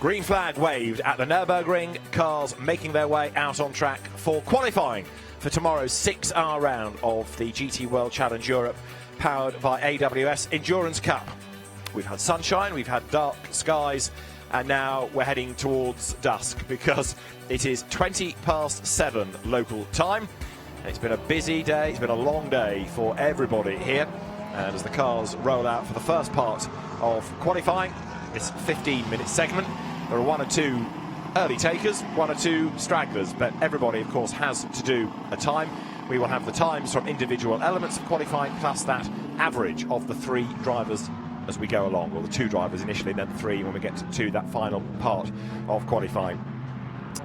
Green flag waved at the Nurburgring, cars making their way out on track for qualifying for tomorrow's 6-hour round of the GT World Challenge Europe, powered by AWS Endurance Cup. We've had sunshine, we've had dark skies, and now we're heading towards dusk because it is 7:20 local time. It's been a busy day, it's been a long day for everybody here, and as the cars roll out for the first part of qualifying, this 15-minute segment, there are one or two early takers, one or two stragglers, but everybody, of course, has to do a time. We will have the times from individual elements of qualifying, plus that average of the three drivers as we go along, or the two drivers initially, then the three when we get to that final part of qualifying.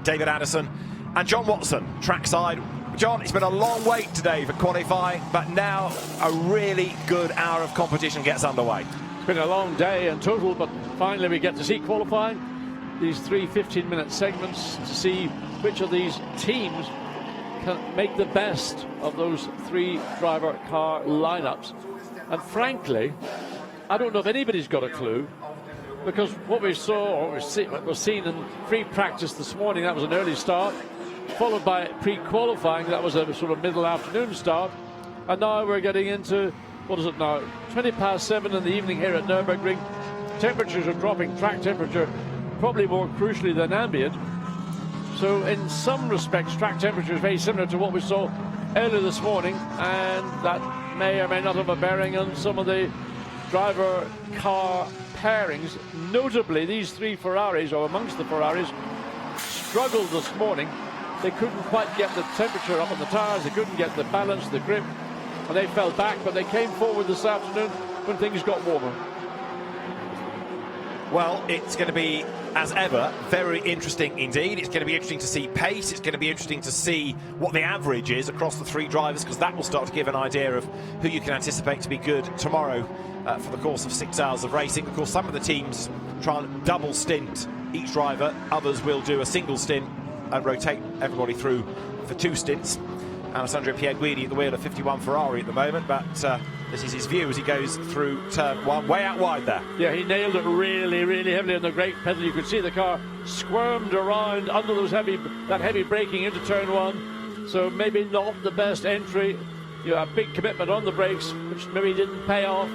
David Addison and John Watson, trackside. John, it's been a long wait today for qualifying, but now a really good hour of competition gets underway. It's been a long day in total, but finally we get to see qualifying. These three 15-minute segments to see which of these teams can make the best of those three driver car lineups. And frankly, I don't know if anybody's got a clue, because what we saw, or what was seen in free practice this morning, that was an early start, followed by pre-qualifying, that was a sort of middle afternoon start, and now we're getting into, what is it now, 7:20 in the evening here at Nurburgring. Temperatures are dropping, track temperature probably more crucially than ambient. So in some respects, track temperature is very similar to what we saw earlier this morning, and that may or may not have a bearing on some of the driver car pairings. Notably, these three Ferraris, or amongst the Ferraris, struggled this morning. They couldn't quite get the temperature up on the tyres, they couldn't get the balance, the grip, and they fell back, but they came forward this afternoon when things got warmer. Well, it's going to be, as ever, very interesting indeed. It's going to be interesting to see pace. It's going to be interesting to see what the average is across the three drivers, because that will start to give an idea of who you can anticipate to be good tomorrow for the course of 6 hours of racing. Of course, some of the teams try and double stint each driver. Others will do a single stint and rotate everybody through for two stints. Alessandro Pierguidi at the wheel of 51 Ferrari at the moment, but this is his view as he goes through turn one, way out wide there. Yeah, he nailed it really, really heavily on the brake pedal. You could see the car squirmed around under that heavy braking into turn one. So maybe not the best entry. You know, a big commitment on the brakes, which maybe didn't pay off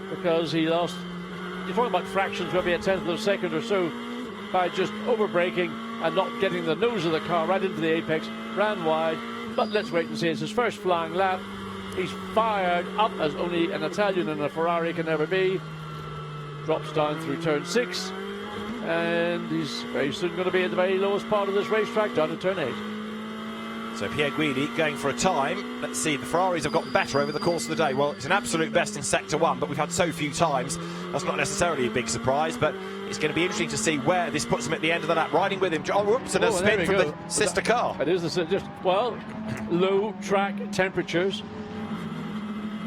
because he lost. You're talking about fractions, maybe a tenth of a second or so, by just over braking and not getting the nose of the car right into the apex. Ran wide. But let's wait and see. It's his first flying lap. He's fired up as only an Italian in a Ferrari can ever be. Drops down through turn 6. And he's very soon going to be at the very lowest part of this racetrack, down to turn 8. So Pierguidi going for a time. Let's see, the Ferraris have gotten better over the course of the day. Well, it's an absolute best in Sector 1, but we've had so few times. That's not necessarily a big surprise, but it's going to be interesting to see where this puts him at the end of the lap. Riding with him, John, whoops, and a spin from the sister car. It is just, well, low track temperatures.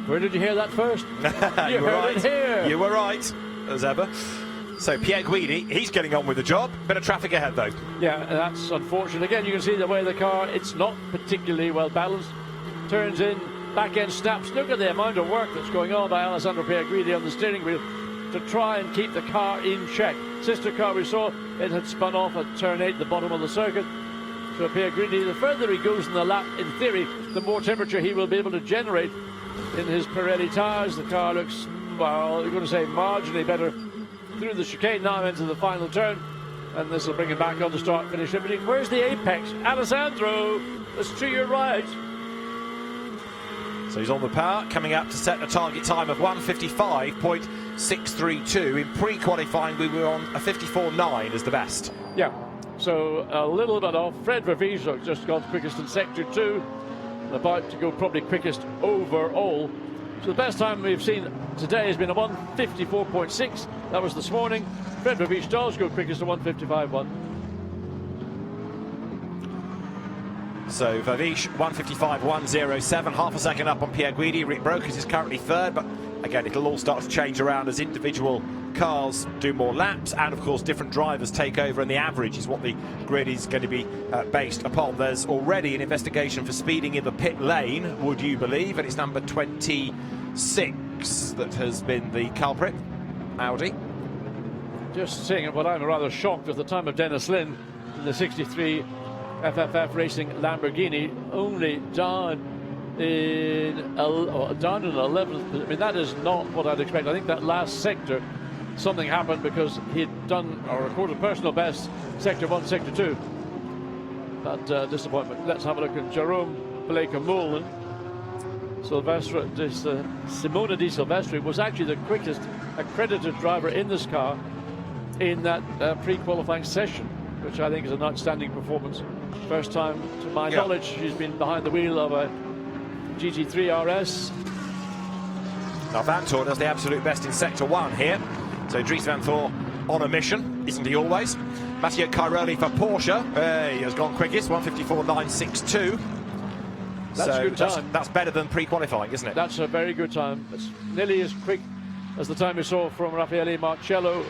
Where did you hear that first? You heard it here. You were right, as ever. So Pierguidi, he's getting on with the job. Bit of traffic ahead, though. Yeah, that's unfortunate. Again, you can see the way the car, it's not particularly well balanced. Turns in, back end snaps. Look at the amount of work that's going on by Alessandro Pierguidi on the steering wheel to try and keep the car in check. Sister car we saw, it had spun off at turn 8, the bottom of the circuit. So Pierguidi, the further he goes in the lap, in theory, the more temperature he will be able to generate in his Pirelli tyres. The car looks, well, you're going to say marginally better through the chicane now into the final turn, and this will bring him back on the start finish. Where's the apex? Alessandro, that's to your right. So he's on the power, coming up to set a target time of 1:55.632. In pre-qualifying, we were on a 54.9 as the best. Yeah, so a little bit off. Fred Vervies just got quickest in Sector 2, about to go probably quickest overall. So the best time we've seen today has been a 1:54.6. That was this morning. Fred Vervies does go quickest at 1:55.1. So Vervies 1:55.107, half a second up on Pierguidi. Rick Brokers is currently third, but again, it'll all start to change around as individual cars do more laps, and of course different drivers take over, and the average is what the grid is going to be based upon. There's already an investigation for speeding in the pit lane, would you believe, and it's number 26 that has been the culprit, Audi. just seeing what I'm rather shocked at the time of Dennis Lynn in the 63 FFF Racing Lamborghini, only down in 11th. I mean, that is not what I'd expect. I think that last sector, something happened because he'd done or recorded personal best sector 1, sector 2. But disappointment. Let's have a look at Jerome Blake-Mullen. Simona Di Silvestri was actually the quickest accredited driver in this car in that pre-qualifying session, which I think is an outstanding performance. First time, to my knowledge, she's been behind the wheel of a GT3 RS. Now Vantor does the absolute best in sector 1 here. So Dries Vantor on a mission, isn't he always? Matteo Cairoli for Porsche. He has gone quickest, 1:54.962. That's a good time. That's better than pre-qualifying, isn't it? That's a very good time. It's nearly as quick as the time we saw from Raffaele Marcello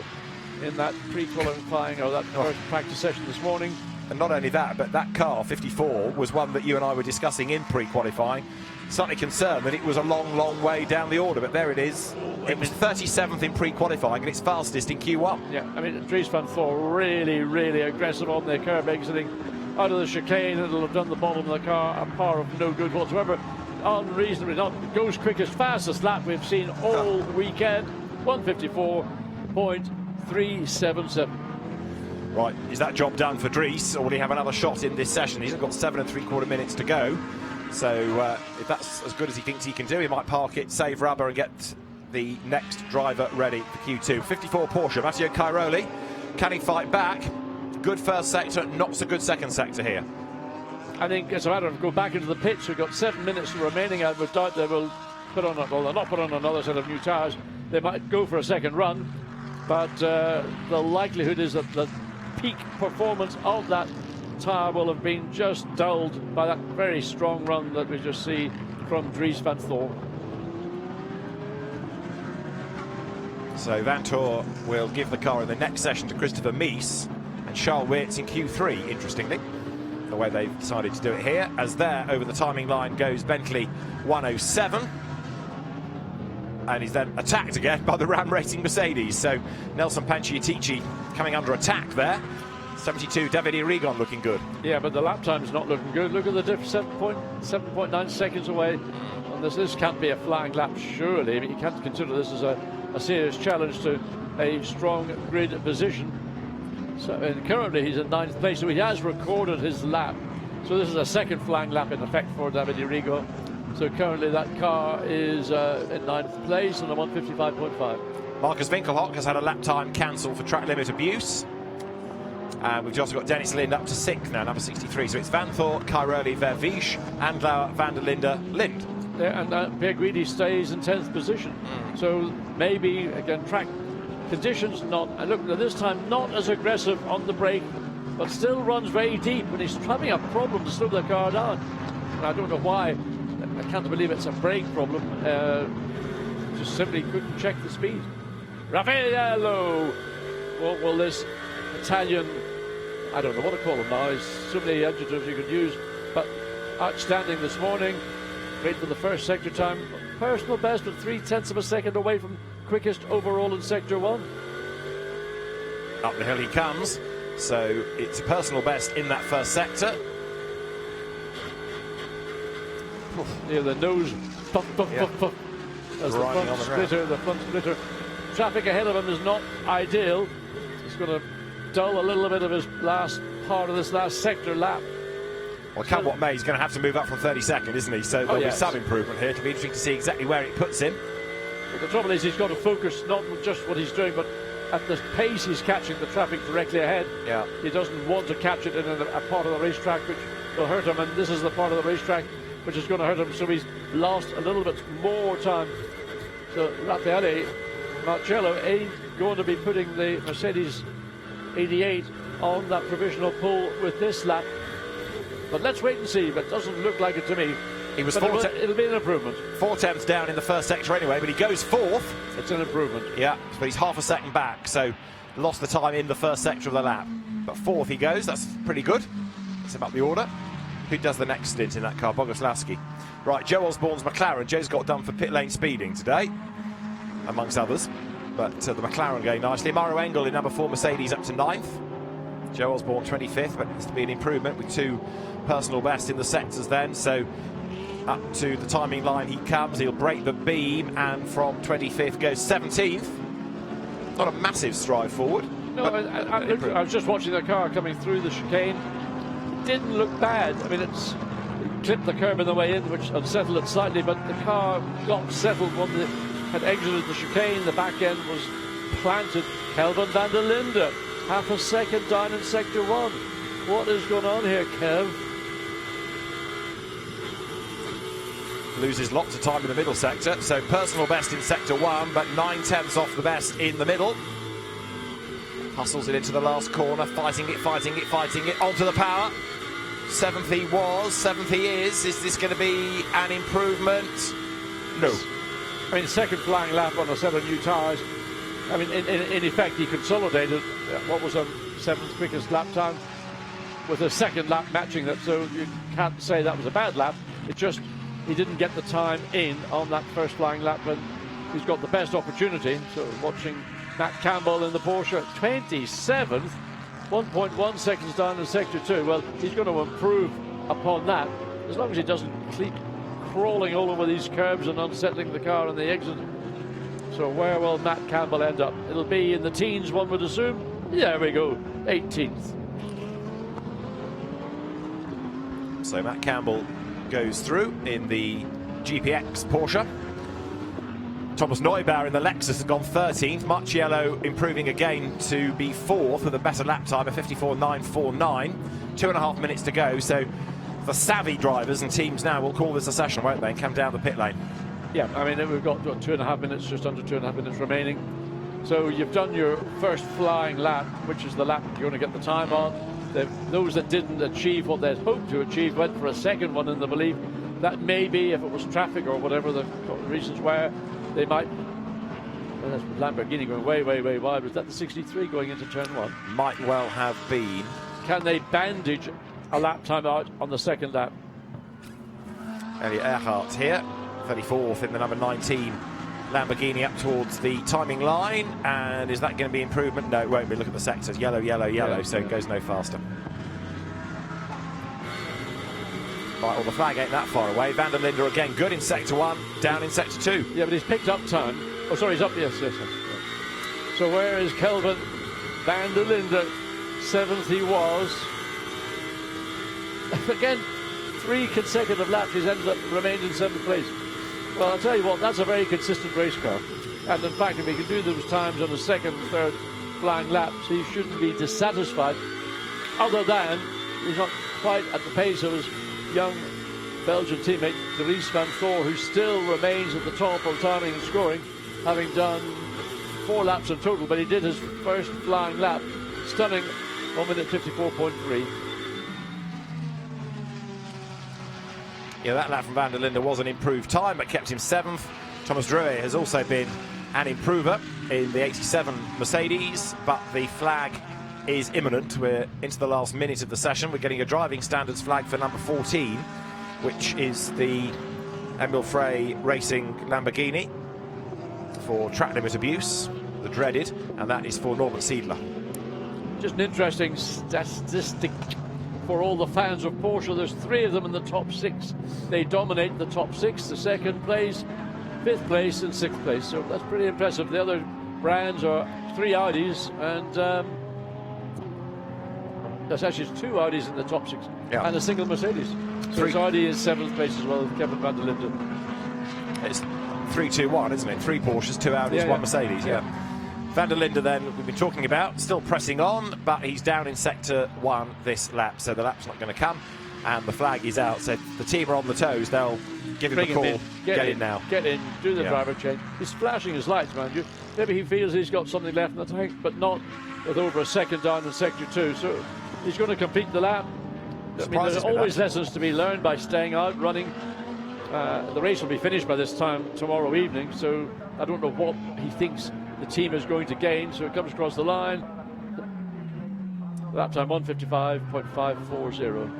in that pre-qualifying or that first practice session this morning. And not only that, but that car, 54, was one that you and I were discussing in pre-qualifying. Slightly concerned that it was a long, long way down the order, but there it is. It was 37th in pre-qualifying and it's fastest in Q1. Yeah, I mean, Dries Vantor really, really aggressive on the curb exiting out of the chicane. It'll have done the bottom of the car, a power of no good whatsoever. Unreasonably not. Goes quickest, fastest lap we've seen all weekend. 1:54.377. Right, is that job done for Dries, or will he have another shot in this session? He's got 7 3/4 minutes to go. So if that's as good as he thinks he can do, he might park it, save rubber and get the next driver ready for Q2. 54 Porsche, Matteo Cairoli. Can he fight back? Good first sector, not so good second sector here. I think it's a matter of go back into the pits. We've got 7 minutes remaining. I would doubt they will put on, well, they'll not put on another set of new tyres. They might go for a second run, but the likelihood is that the peak performance of that tyre will have been just dulled by that very strong run that we just see from Dries Vantor. So Vantor will give the car in the next session to Christopher Mies and Charles Weerts in Q3, interestingly, the way they've decided to do it here. As there, over the timing line goes Bentley 107. And he's then attacked again by the Ram Racing Mercedes. So Nelson Panciatici coming under attack there. 72, Davide Rigon looking good. Yeah, but the lap time's not looking good. Look at the difference, 7.9 seconds away. And this can't be a flying lap, surely. I mean, you can't consider this as a serious challenge to a strong grid position. So, and currently he's in 9th place, so he has recorded his lap. So this is a second flying lap in effect for Davide Rigon. So currently that car is in 9th place on a 1:55.5. Marcus Winkelhock has had a lap time cancelled for track limit abuse. And we've also got Dennis Lind up to 6th now, number 63. So it's Vantor, Cairoli, Verviche, Andlauer, van der Linde, Lind. Yeah, and Pierre Guidi stays in 10th position. So maybe, again, track conditions not, and look, this time not as aggressive on the brake, but still runs very deep, and he's having a problem to slow the car down. And I don't know why. I can't believe it's a brake problem. Just simply couldn't check the speed. Raffaello! What will this Italian, I don't know what to call him now, there's so many adjectives you could use, but outstanding this morning. Great for the first sector time. Personal best, but 0.3 of a second away from quickest overall in sector 1. Up the hill he comes. So it's a personal best in that first sector. Yeah, the nose puff, puff, puff, puff. As the front splitter. Traffic ahead of him is not ideal. It's going to dull a little bit of his last part of this last sector lap. Well, come what may, he's going to have to move up from 32nd, isn't he? So there'll be some improvement here. It'll be interesting to see exactly where it puts him. But the trouble is he's got to focus not just what he's doing, but at the pace he's catching the traffic directly ahead. Yeah. He doesn't want to catch it in a part of the racetrack which will hurt him, and this is the part of the racetrack which is going to hurt him, so he's lost a little bit more time. So Raffaele Marcello ain't going to be putting the Mercedes 88 on that provisional pole with this lap. But let's wait and see, but it doesn't look like it to me. He was it'll be an improvement. 4/10 down in the first sector anyway, but he goes 4th. It's an improvement. Yeah, but he's half a second back, so lost the time in the first sector of the lap. But 4th he goes, that's pretty good. Gets him up the order. Who does the next stint in that car? Bogoslawski. Right, Joe Osborne's McLaren. Joe's got done for pit lane speeding today, amongst others. but the McLaren going nicely. Mauro Engel in number 4 Mercedes up to 9th. Joe Osborne 25th, but it's to be an improvement with 2 personal best in the sectors then. So up to the timing line he comes. He'll break the beam, and from 25th goes 17th. Not a massive stride forward. No, I was just watching the car coming through the chicane. It didn't look bad. I mean, it clipped the curb on the way in, which unsettled it slightly, but the car got settled when it had exited the chicane. The back end was planted. Kelvin van der Linde, half a second down in sector 1. What is going on here, Kev? Loses lots of time in the middle sector, so personal best in sector 1, but 9/10 off the best in the middle. Hustles it into the last corner, fighting it, onto the power. 7th he was, 7th he is. Is this going to be an improvement? No. I mean, second flying lap on a set of new tyres. I mean, in effect, he consolidated what was a 7th quickest lap time with a second lap matching that, so you can't say that was a bad lap. It just, he didn't get the time in on that first flying lap when he's got the best opportunity. So watching Matt Campbell in the Porsche, 27th, 1.1 seconds down in sector 2. Well, he's going to improve upon that as long as he doesn't keep crawling all over these curbs and unsettling the car on the exit. So where will Matt Campbell end up? It'll be in the teens, one would assume. There we go, 18th. So Matt Campbell goes through in the GPX Porsche. Thomas Neubauer in the Lexus has gone 13th. Marciello improving again to be 4th with a better lap time of 54.949. 2.5 minutes to go. So the savvy drivers and teams now will call this a session, won't they, and come down the pit lane. Yeah, I mean, we've got 2.5 minutes, just under 2.5 minutes remaining. So you've done your first flying lap, which is the lap you're going to get the time on. Those that didn't achieve what they'd hoped to achieve went for a second one in the belief that maybe if it was traffic or whatever the reasons were, they might. Well, that's Lamborghini going way, way, way wide. Was that the 63 going into turn 1? Might well have been. Can they bandage a lap time out on the second lap? Elliot Earhart here, 34th in the number 19 Lamborghini up towards the timing line. And is that going to be improvement? No, it won't be. Look at the sectors. Yellow, yellow, yellow. So it goes no faster. Right, well, the flag ain't that far away. Van der Linde again good in sector 1, down in sector 2. Yeah, but he's picked up time. Oh, sorry, he's up. Yes. So where is Kelvin van der Linde? 7th he was. Again, 3 consecutive laps. He's remained in 7th place. Well, I'll tell you what, that's a very consistent race car. And in fact, if he can do those times on the second, third flying laps, he shouldn't be dissatisfied. Other than he's not quite at the pace of his young Belgian teammate Dries van Thor, who still remains at the top of timing and scoring, having done 4 laps in total, but he did his first flying lap, stunning 1 minute 54.3. Yeah, that lap from Van der Linde was an improved time, but kept him 7th. Thomas Drouet has also been an improver in the 87 Mercedes, but the flag is imminent. We're into the last minute of the session. We're getting a driving standards flag for number 14, which is the Emil Frey Racing Lamborghini for track limit abuse, the dreaded, and that is for Norbert Siedler. Just an interesting statistic for all the fans of Porsche. There's 3 of them in the top 6. They dominate the top 6, the second place, 5th place and 6th place. So that's pretty impressive. The other brands are 3 Audis and that's actually 2 Audis in the top 6 and a single Mercedes. So Audi is 7th place as well with Kevin van der Linde. It's 3-2-1, isn't it? 3 Porsches, 2 Audis, 1 Mercedes. Yeah. Van der Linde then, we've been talking about, still pressing on, but he's down in sector 1 this lap, so the lap's not going to come, and the flag is out. So if the team are on the toes, they'll give him a call. Get in now. Get in, do the driver change. He's flashing his lights, mind you. Maybe he feels he's got something left in the tank, but not with over a second down in sector 2. So he's going to complete the lap. I mean, there's always lessons to be learned by staying out, running. The race will be finished by this time tomorrow evening, so I don't know what he thinks the team is going to gain. So it comes across the line. Lap time 1:55.540.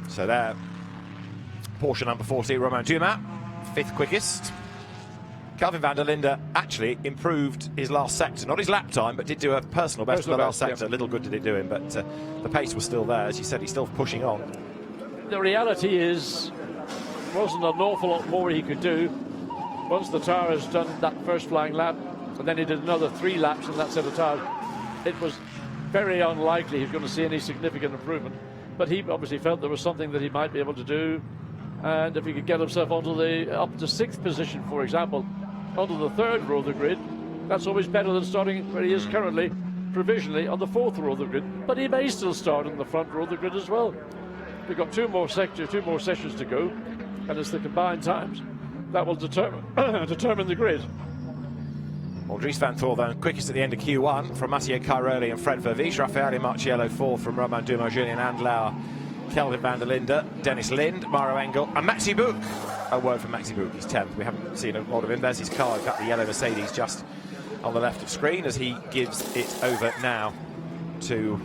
So there, Porsche number 40, Romain Dumas, fifth quickest. Calvin van der Linde actually improved his last sector, not his lap time, but did do a personal best for the last sector. Yeah. Little good did it do him, but the pace was still there. As you said, he's still pushing on. The reality is, wasn't an awful lot more he could do. Once the tyre has done that first flying lap, and then he did another 3 laps in that set of tyres, it was very unlikely he was going to see any significant improvement. But he obviously felt there was something that he might be able to do, and if he could get himself onto the up to 6th position, for example, onto the 3rd row of the grid, that's always better than starting where he is currently, provisionally, on the 4th row of the grid. But he may still start in the front row of the grid as well. We've got 2 more sessions to go, and it's the combined times that will determine the grid. Well, Dries van Thor then quickest at the end of Q1 from Matteo Cairoli and Fred Vervies. Raffaele Marciello 4th from Romain Dumas, Julien Andlauer, Kelvin van der Linde, Dennis Lind, Mauro Engel, and Maxi Buch. A word from Maxi Buch, he's 10th. We haven't seen a lot of him. There's his car, in fact, the yellow Mercedes just on the left of screen as he gives it over now to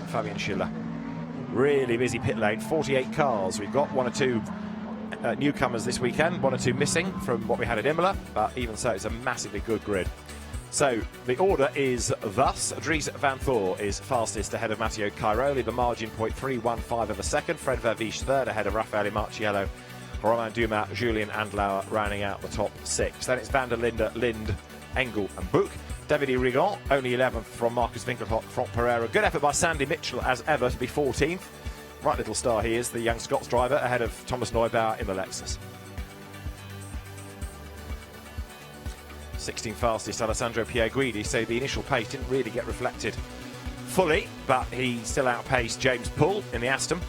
Fabian Schiller. Really busy pit lane, 48 cars. We've got 1 or 2 newcomers this weekend, 1 or 2 missing from what we had at Imola, but even so, it's a massively good grid. So the order is thus: Dries van Thor is fastest ahead of Matteo Cairoli, the margin 0.315 of a second. Fred Vervies 3rd ahead of Raffaele Marciello, Romain Dumas, Julien Andlauer rounding out the top 6. Then it's van der Linde, Lind, Engel and Buch. David Rigon only 11th from Marcus Winkelhock, Franck Pereira. Good effort by Sandy Mitchell as ever to be 14th. Right little star he is, the young Scots driver, ahead of Thomas Neubauer in the Lexus. 16th fastest, Alessandro Pierguidi, so the initial pace didn't really get reflected fully, but he still outpaced James Poole in the Aston.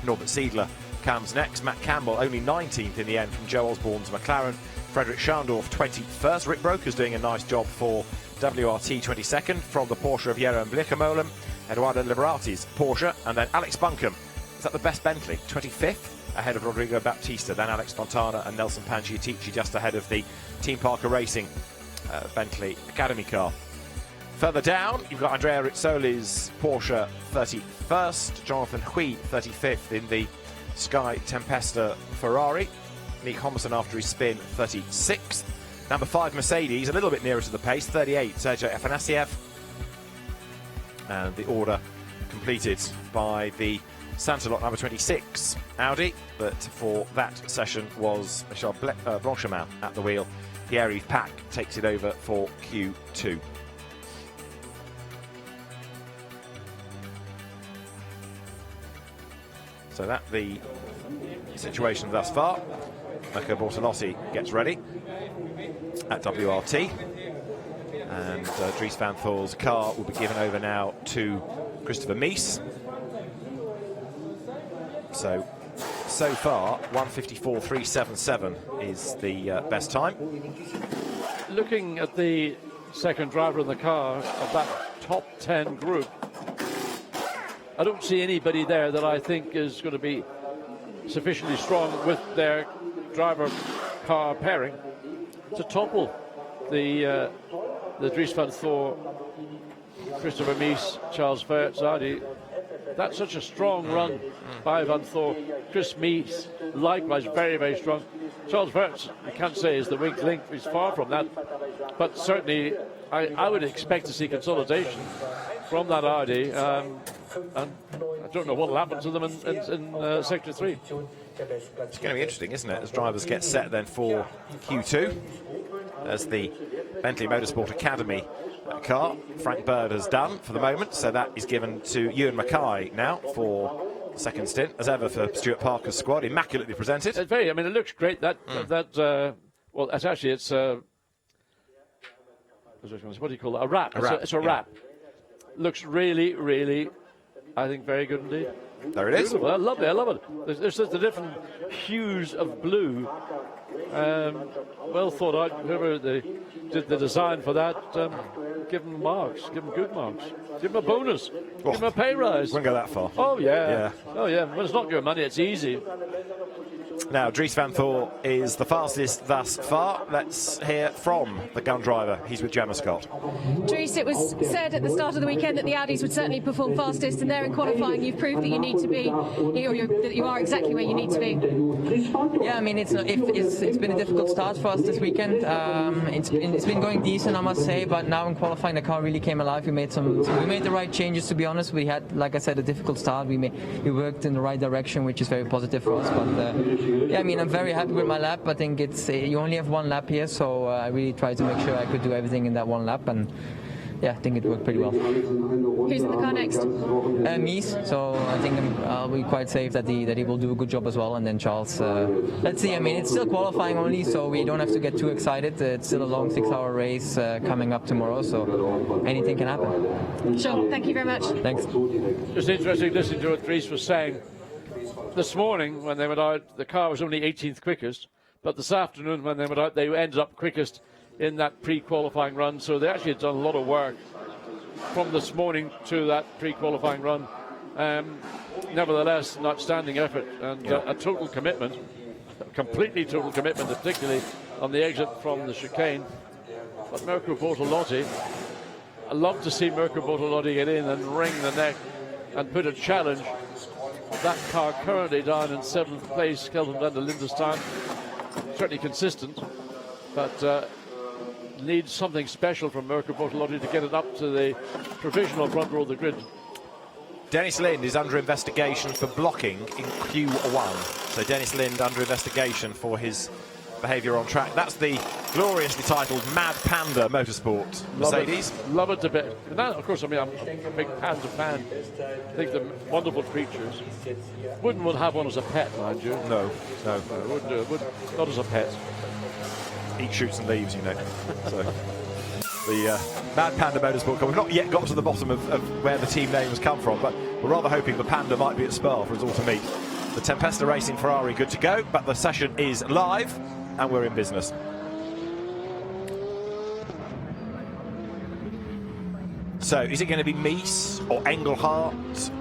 Norbert Siedler comes next. Matt Campbell only 19th in the end from Joe Osborne's McLaren. Frederick Schandorf 21st. Rick Broker's doing a nice job for WRT 22nd from the Porsche of Jeroen Bleekemolen. Eduardo Liberati's Porsche, and then Alex Buncombe is that the best Bentley, 25th ahead of Rodrigo Baptista, then Alex Fontana and Nelson Panciatici just ahead of the Team Parker Racing Bentley Academy car. Further down, you've got Andrea Rizzoli's Porsche 31st, Jonathan Hui 35th in the Sky Tempesta Ferrari, Nick Homerson after his spin 36th, number 5 Mercedes a little bit nearer to the pace, 38 Sergei Afanasiev. And the order completed by the Santalot number 26 Audi, but for that session was Michel Blanchemin at the wheel. Pierre-Yves Pack takes it over for Q2. So that the situation thus far. Marco Bortolotti gets ready at WRT. And Dries van Thor's car will be given over now to Christopher Mies. So far, 1:54.377 is the best time. Looking at the second driver in the car of that top 10 group, I don't see anybody there that I think is going to be sufficiently strong with their driver car pairing to topple the Dries van Thor, Christopher Mies, Charles Weerts Audi. That's such a strong run by Van Thor. Chris Mies, likewise, very, very strong. Charles Weerts, you can't say is the weak link. He's far from that. But certainly, I would expect to see consolidation from that Audi. And I don't know what will happen to them in Sector 3. It's going to be interesting, isn't it, as drivers get set then for Q2. As the Bentley Motorsport Academy car, Frank Bird has done for the moment, so that is given to Ewan Mackay now for the second stint, as ever for Stuart Parker's squad, immaculately presented. It's very, I mean, it looks great. Well, it's actually, what do you call that? A wrap. It's a wrap. Looks really, really, I think, very good indeed. There it is. Beautiful. I love it. There's just the different hues of blue. Well thought out. Whoever did the design for that, give them marks. Give them good marks. Give them a bonus. Give them a pay rise. Wouldn't go that far. Oh, yeah. Oh, yeah. Well, it's not your money. It's easy. Now, Dries van Thor is the fastest thus far. Let's hear from the gun driver. He's with Gemma Scott. Dries, it was said at the start of the weekend that the Audis would certainly perform fastest, and there in qualifying you've proved that you need to be, that you are exactly where you need to be. Yeah, I mean, it's been a difficult start for us this weekend. It's been going decent, I must say, but now in qualifying the car really came alive. We made the right changes, to be honest. We had, like I said, a difficult start. We worked in the right direction, which is very positive for us. But yeah, I mean, I'm very happy with my lap. I think you only have one lap here, so I really tried to make sure I could do everything in that one lap, and yeah, I think it worked pretty well. Who's in the car next? Mies, so I think I'll be quite safe that he will do a good job as well. And then Charles, let's see. I mean, it's still qualifying only, so we don't have to get too excited. It's still a long 6-hour race coming up tomorrow, so anything can happen. Sure, thank you very much. Thanks. Just interesting listening to what Dries was saying. This morning, when they went out, the car was only 18th quickest, but this afternoon, when they went out, they ended up quickest in that pre-qualifying run. So they actually had done a lot of work from this morning to that pre-qualifying run. Nevertheless, an outstanding effort and a total commitment, completely total commitment, particularly on the exit from the chicane. But Mirko Bortolotti, I'd love to see Mirko Bortolotti get in and wring the neck and put a challenge. That car currently down in 7th place, Skelton van der Linde's time. Certainly consistent, but needs something special from Mirko Bortolotti to get it up to the provisional front row of the grid. Dennis Lind is under investigation for blocking in Q1. So Dennis Lind under investigation for his behaviour on track. That's the gloriously titled Mad Panda Motorsport Mercedes. Love it a bit. And that, of course, I mean, I'm a big Panda fan. I think they're wonderful creatures. Wouldn't want to have one as a pet, mind you. No. Wouldn't do it. Not as a pet. Eat shoots and leaves, you know. So the Mad Panda Motorsport Club. We've not yet got to the bottom of where the team name has come from, but we're rather hoping the Panda might be at Spa for us all to meet. The Tempesta Racing Ferrari good to go, but the session is live and we're in business. So is it going to be Mies or Engelhardt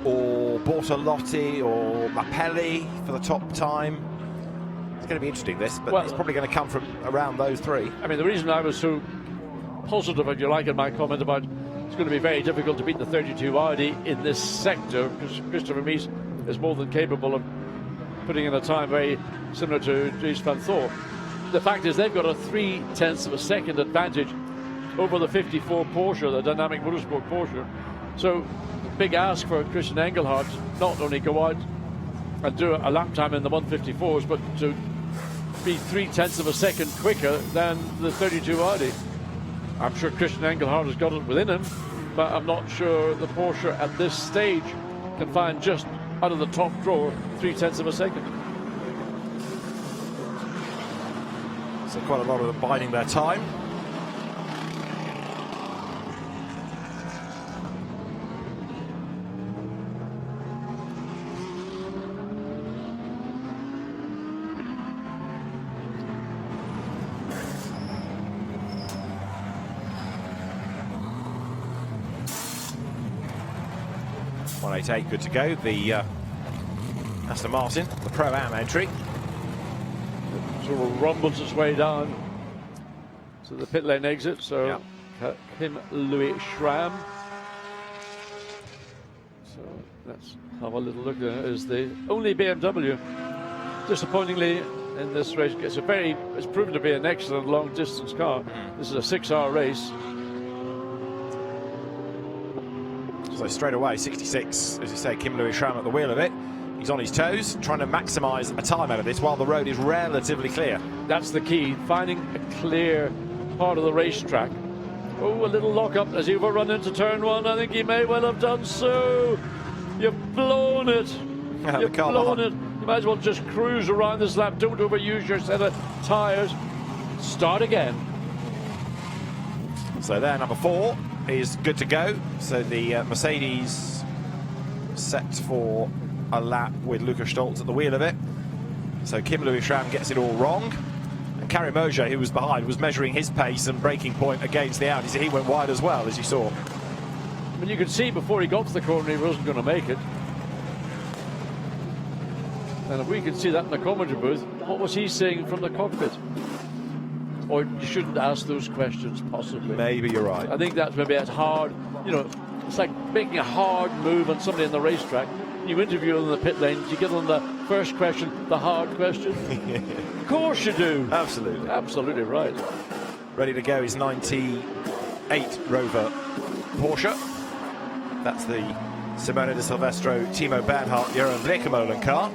or Bortolotti or Mappelli for the top time? It's going to be interesting, this, but it's probably going to come from around those three. I mean, the reason I was so positive, if you like, in my comment about it's going to be very difficult to beat the 32 Audi in this sector, because Christopher Mies is more than capable of putting in a time very similar to Dries van Thor. The fact is they've got a 0.3 of a second advantage over the 54 Porsche, the Dynamic Motorsport Porsche. So big ask for Christian Engelhardt not only go out and do a lap time in the 154s, but to be 0.3 of a second quicker than the 32 Audi. I'm sure Christian Engelhardt has got it within him, but I'm not sure the Porsche at this stage can find just out of the top drawer 0.3 of a second. So quite a lot of them biding their time. .188 good to go. The Aston Martin, the Pro-Am entry. Sort of rumbles its way down to the pit lane exit. So Kim Louis Schramm. So let's have a little look. There is the only BMW, disappointingly, in this race. It's proven to be an excellent long distance car. This is a 6-hour race. So straight away, 66, as you say, Kim Louis Schramm at the wheel of it. He's on his toes, trying to maximise a time out of this while the road is relatively clear. That's the key, finding a clear part of the racetrack. Oh, a little lock-up as he will run into turn one. I think he may well have done so. You've blown it. You've blown it. You might as well just cruise around this lap. Don't overuse your set of tyres. Start again. So there, number 4 is good to go. So the Mercedes set for a lap with Lukas Stoltz at the wheel of it. So Kim Louis Schramm gets it all wrong. And Karim Moja, who was behind, was measuring his pace and braking point against the Audi. So he went wide as well, as you saw. I mean, you could see before he got to the corner he wasn't going to make it. And if we could see that in the commentary booth, what was he saying from the cockpit? Or you shouldn't ask those questions, possibly. Maybe you're right. I think that's maybe as hard, you know, it's like making a hard move on somebody in the racetrack. You interview them in the pit lanes, you get on the first question, the hard question. Of course you do. Absolutely. Absolutely right. Ready to go is 98 Rover Porsche. That's the Simona de Silvestro, Timo Bernhardt, Jeroen Bleekemolen car.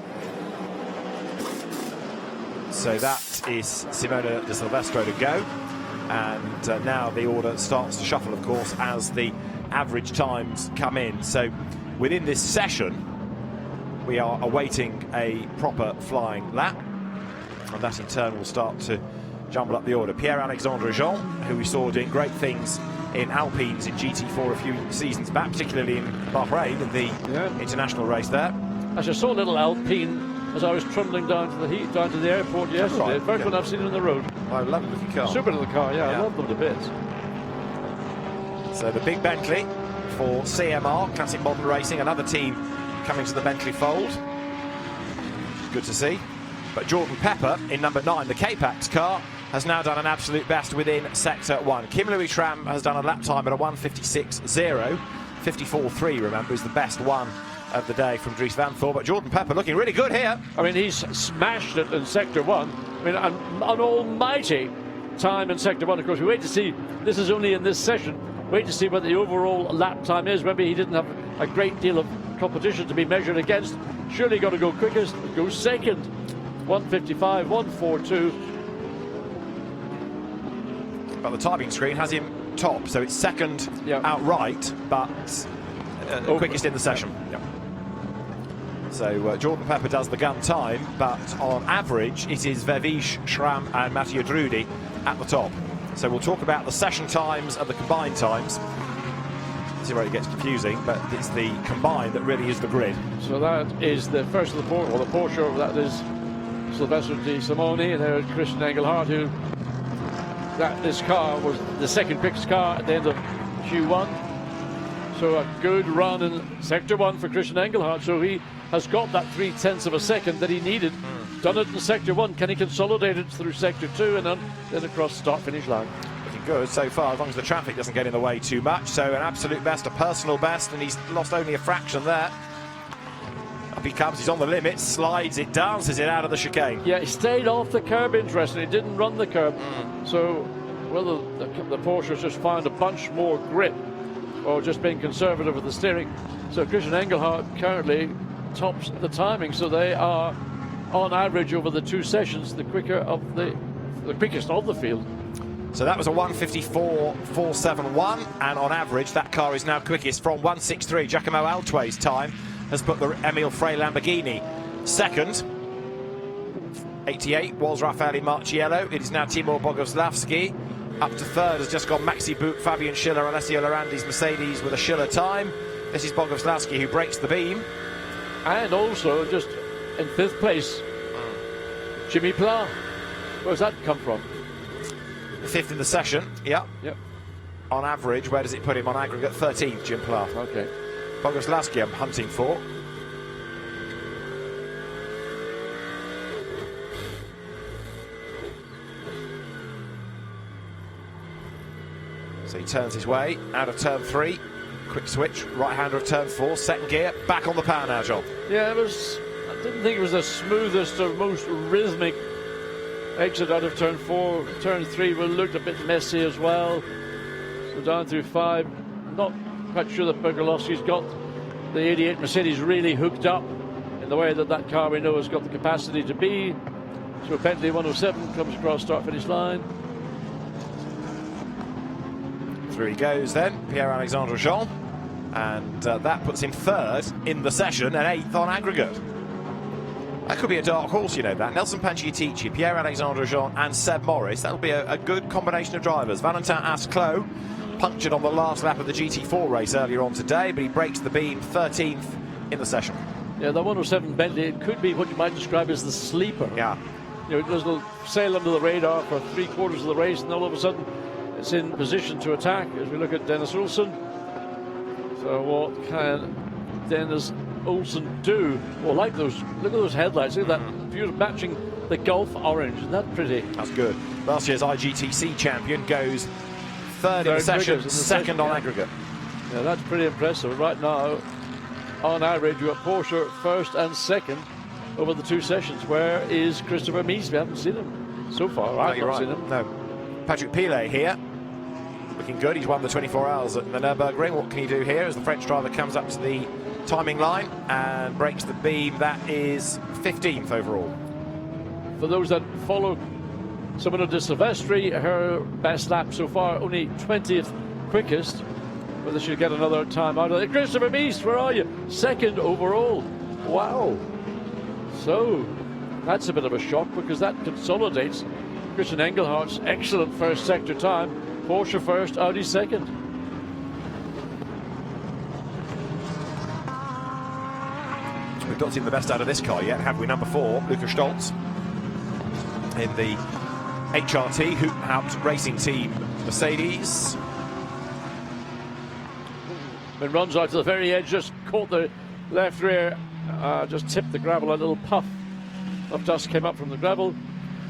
So that is Simona de Silvestro to go. And now the order starts to shuffle, of course, as the average times come in. So within this session, we are awaiting a proper flying lap. And that in turn will start to jumble up the order. Pierre-Alexandre Jean, who we saw doing great things in Alpines in GT4 a few seasons back, particularly in Bahrain in the international race there. As I saw a little Alpine as I was trundling down to the airport yesterday. Right, First one I've seen on the road. I love the car. Super little car, yeah. I love them to bits. So the big Bentley for CMR, Classic Modern Racing, another team coming to the Bentley fold. Good to see. But Jordan Pepper in number 9, the K-Pax car, has now done an absolute best within Sector 1. Kim Louis Tram has done a lap time at a 1:56.0. 54.3, remember, is the best one of the day from Dries Van Thor. But Jordan Pepper looking really good here. I mean, he's smashed it in Sector 1. I mean, an almighty time in Sector 1. Of course, we wait to see, this is only in this session, wait to see what the overall lap time is. Maybe he didn't have a great deal of competition to be measured against. Surely got to go quickest, go second. 1:55, 1:42. But the timing screen has him top, so it's second outright, but quickest in the session. Yep. So Jordan Pepper does the gun time, but on average it is Vervish, Schramm and Mathieu Drudi at the top. So we'll talk about the session times and the combined times. See where it gets confusing, but it's the combined that really is the grid. So that is the first of the Porsche, or the Porsche, that is Silvestro Di Simone, and there is Christian Engelhardt, who this car was the second quickest car at the end of Q1. So a good run in Sector 1 for Christian Engelhardt. So he has got that 0.3 of a second that he needed. Done it in Sector 1. Can he consolidate it through Sector 2 and then across start-finish line? Looking good so far, as long as the traffic doesn't get in the way too much. So an absolute best, a personal best, and he's lost only a fraction there. Up he comes, he's on the limit, slides it, dances it out of the chicane. Yeah, he stayed off the curb, interestingly. He didn't run the curb. So whether the Porsche has just found a bunch more grip or just being conservative with the steering. So Christian Engelhardt currently tops the timing. So they are, on average, over the two sessions, the quickest of the field. So that was a 1:54.471, and on average that car is now quickest from 1:63. Giacomo Altway's time has put the Emile Frey Lamborghini second. 88 was Raffaele Marciello. It is now Timur Bogoslavski. Up to third has just gone Maxi Boot, Fabian Schiller, Alessio Lorandi's Mercedes with a Schiller time. This is Bogoslavski who breaks the beam. And also just in fifth place, Jimmy Pla. Where's that come from? Fifth in the session, Yep. On average, where does it put him on aggregate? 13th, Jim Pla. Okay. Bogoslavski I'm hunting for. So he turns his way out of turn 3. Quick switch, right-hander of turn 4, second gear, back on the power now, John. Yeah, I didn't think it was the smoothest or most rhythmic exit out of turn 4. Turn 3 looked a bit messy as well. So down through 5. Not quite sure that Bogoslavski's got the 88 Mercedes really hooked up in the way that car we know has got the capacity to be. So Bentley 107 comes across start-finish line. Through he goes then, Pierre-Alexandre Jean, and that puts him third in the session and 8th on aggregate. That could be a dark horse, you know that. Nelson Panciatici, Pierre-Alexandre Jean and Seb Morris. That'll be a good combination of drivers. Valentin Asclot punctured on the last lap of the GT4 race earlier on today, but he breaks the beam 13th in the session. Yeah, the 107 Bentley, it could be what you might describe as the sleeper. Yeah. You know, it doesn't sail under the radar for 3/4 of the race, and all of a sudden it's in position to attack as we look at Dennis Olsen. So what can Dennis Olsen do. Well, like those, look at those headlights. Look at that beautiful, matching the Gulf orange. Isn't that pretty? That's good. Last year's IGTC champion goes third in the session, second on aggregate. Yeah, that's pretty impressive. Right now, on average, you've got Porsche first and second over the 2 sessions. Where is Christopher Mies? We haven't seen him so far. I've not seen him. No. Patrick Pilet here. Looking good. He's won the 24 hours at the Nurburgring. What can he do here as the French driver comes up to the timing line and breaks the beam? That is 15th overall. For those that follow Simona de Silvestri, her best lap so far, only 20th quickest. Whether she'll get another time out of it. Christopher Mies, where are you? Second overall. Wow. So that's a bit of a shock, because that consolidates Christian Engelhardt's excellent first sector time. Porsche first, Audi second. We've not seen the best out of this car yet, have we? Number 4, Luca Stolz in the HRT Hoop Haupt Racing Team Mercedes. And runs out to the very edge, just caught the left rear, just tipped the gravel. A little puff of dust came up from the gravel,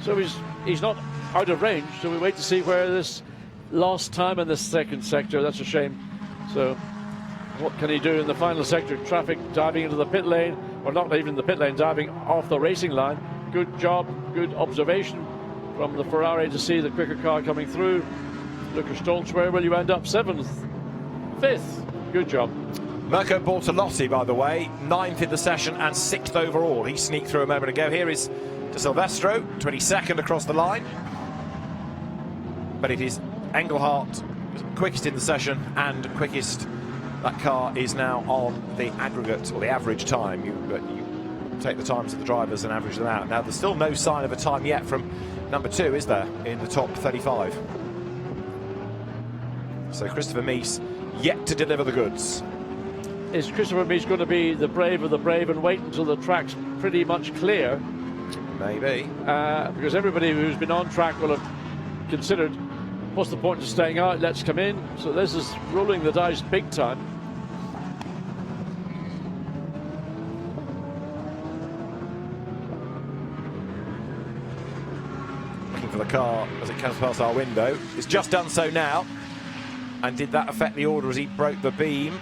so he's not out of range. So we wait to see where this lost time in the second sector. That's a shame. So what can he do in the final sector? Traffic diving into the pit lane, or not even the pit lane, diving off the racing line. Good job, good observation from the Ferrari to see the quicker car coming through. Luca Stolz, where will you end up? 7th, 5th. Good job. Mirko Bortolotti, by the way, 9th in the session and 6th overall. He sneaked through a moment ago. Here is De Silvestro, 22nd across the line. But it is Engelhardt quickest in the session and quickest. That car is now on the aggregate, or the average time. You take the times of the drivers and average them out. Now, there's still no sign of a time yet from number 2, is there, in the top 35? So Christopher Mies yet to deliver the goods. Is Christopher Mies going to be the brave of the brave and wait until the track's pretty much clear? Maybe. Because everybody who's been on track will have considered, what's the point of staying out? Let's come in. So this is rolling the dice big time. Looking for the car as it comes past our window. It's just done so now. And did that affect the order as he broke the beam?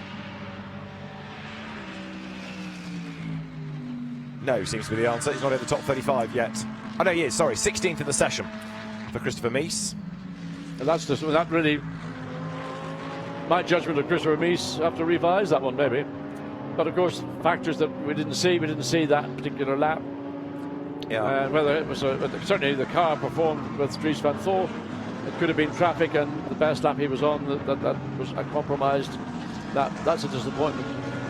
No, seems to be the answer. He's not in the top 35 yet. Oh, no, he is. Sorry, 16th in the session for Christopher Mies. And that's just, that really, my judgment of Christopher Mies, have to revise that one maybe. But of course, factors that we didn't see that particular lap. Yeah. And whether it was certainly the car performed with Dries van Thor. It could have been traffic, and the best lap he was on that was a compromised. That's a disappointment.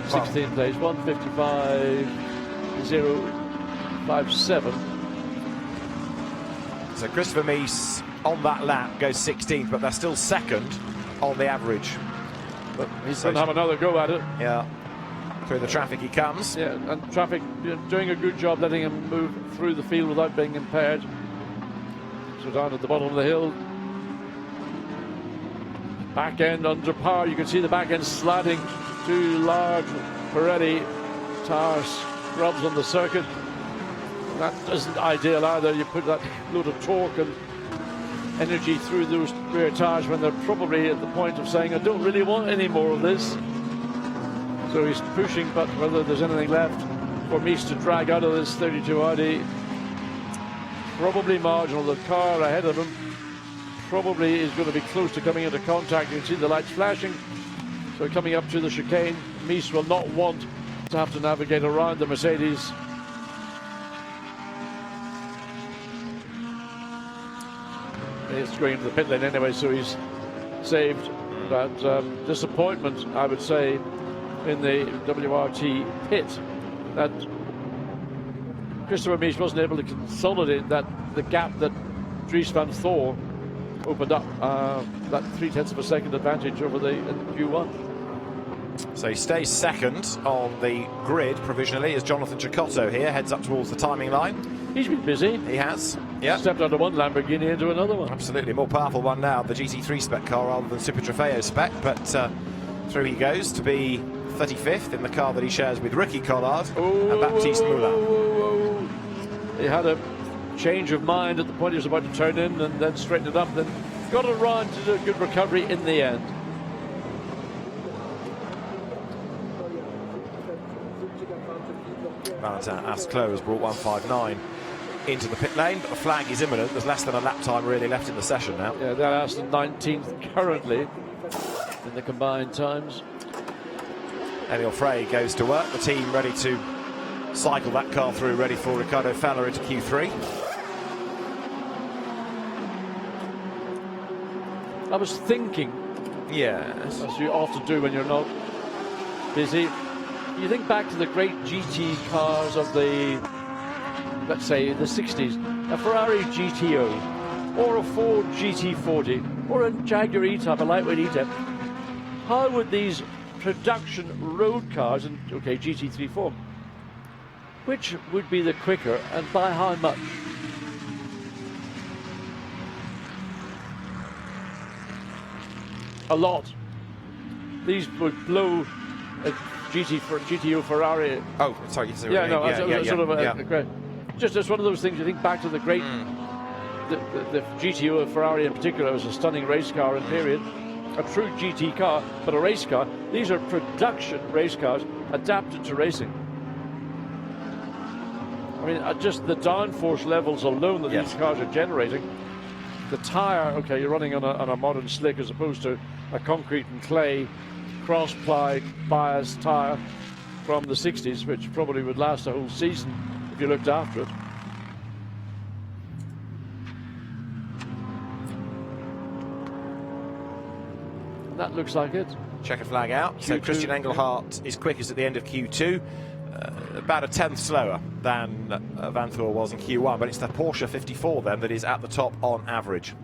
16th place, 1:55.057. So Christopher Mies on that lap goes 16th, but they're still second on the average. But he's going to have another go at it. Yeah. Through the traffic he comes. Yeah, and traffic doing a good job letting him move through the field without being impaired. So down at the bottom of the hill. Back end under power. You can see the back end sliding. 2 large Pirelli tire scrubs on the circuit. That isn't ideal either. You put that load of torque and energy through those rear tires when they're probably at the point of saying, I don't really want any more of this. So he's pushing, but whether there's anything left for Mies to drag out of this 32 Audi, probably marginal. The car ahead of him probably is going to be close to coming into contact. You can see the lights flashing. So coming up to the chicane, Mies will not want to have to navigate around the Mercedes. It's going into the pit lane anyway, so he's saved. But disappointment, I would say, in the WRT pit, that Christopher Mies wasn't able to consolidate the gap that Dries van Thor opened up, that 0.3 of a second advantage over the Q1. So he stays second on the grid provisionally as Jonathan Tricotto here heads up towards the timing line. He's been busy. He has. Yeah. Stepped out of one Lamborghini into another one. Absolutely. More powerful one now, the GT3 spec car rather than Super Trofeo spec, but Through he goes to be 35th in the car that he shares with Ricky Collard and Baptiste Moulin. He had a change of mind at the point he was about to turn in and then straighten it up, then got around to do a good recovery in the end. Valentin Asclot has brought 159 into the pit lane, but the flag is imminent. There's less than a lap time really left in the session now. Yeah, they're Aston 19th currently in the combined times. Emil Frey goes to work. The team ready to cycle that car through, ready for Riccardo Feller into Q3. I was thinking, yes, as you often do when you're not busy, you think back to the great GT cars of the, let's say, the 60s, a Ferrari GTO, or a Ford GT40, or a Jaguar E-Type, a lightweight E-Type. How would these production road cars, and okay, GT3 form, which would be the quicker and by how much? A lot. These would blow a GTO Ferrari. Oh, sorry. Yeah, no, sort of yeah. a great. Just one of those things. You think back to the great, the GTO Ferrari in particular was a stunning race car in period, a true GT car, but a race car. These are production race cars adapted to racing. I mean, just the downforce levels alone that these cars are generating. The tyre, okay, you're running on a modern slick as opposed to a concrete and clay cross-ply bias tyre from the 60s, which probably would last a whole season if you looked after it. And that looks like it. Checkered flag out. So Christian Engelhardt is quickest at the end of Q2. About a tenth slower than Van Thor was in Q1, but it's the Porsche 54 then that is at the top on average.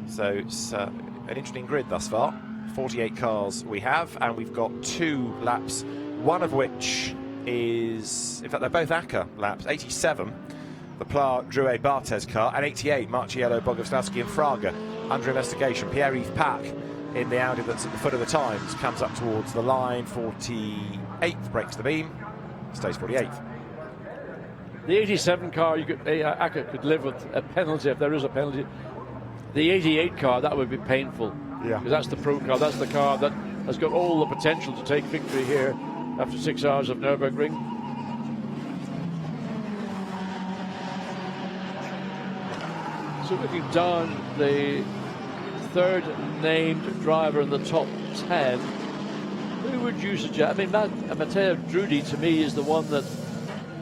So it's an interesting grid thus far. 48 cars we have, and we've got 2 laps, one of which is, in fact, they're both ACA laps. 87, the Pla Drouet Barthez car, and 88, Marciello Boguslavski and Fraga under investigation. Pierre-Yves Pack in the Audi that's at the foot of the times comes up towards the line. 48th, breaks the beam, stays 48th. The 87 car, ACA could live with a penalty if there is a penalty. The 88 car, that would be painful. Yeah. Because that's the pro car, that's the car that has got all the potential to take victory here after 6 hours of Nurburgring. So looking down, the third named driver in the top 10, who would you suggest? I mean, Matteo Drudi to me is the one that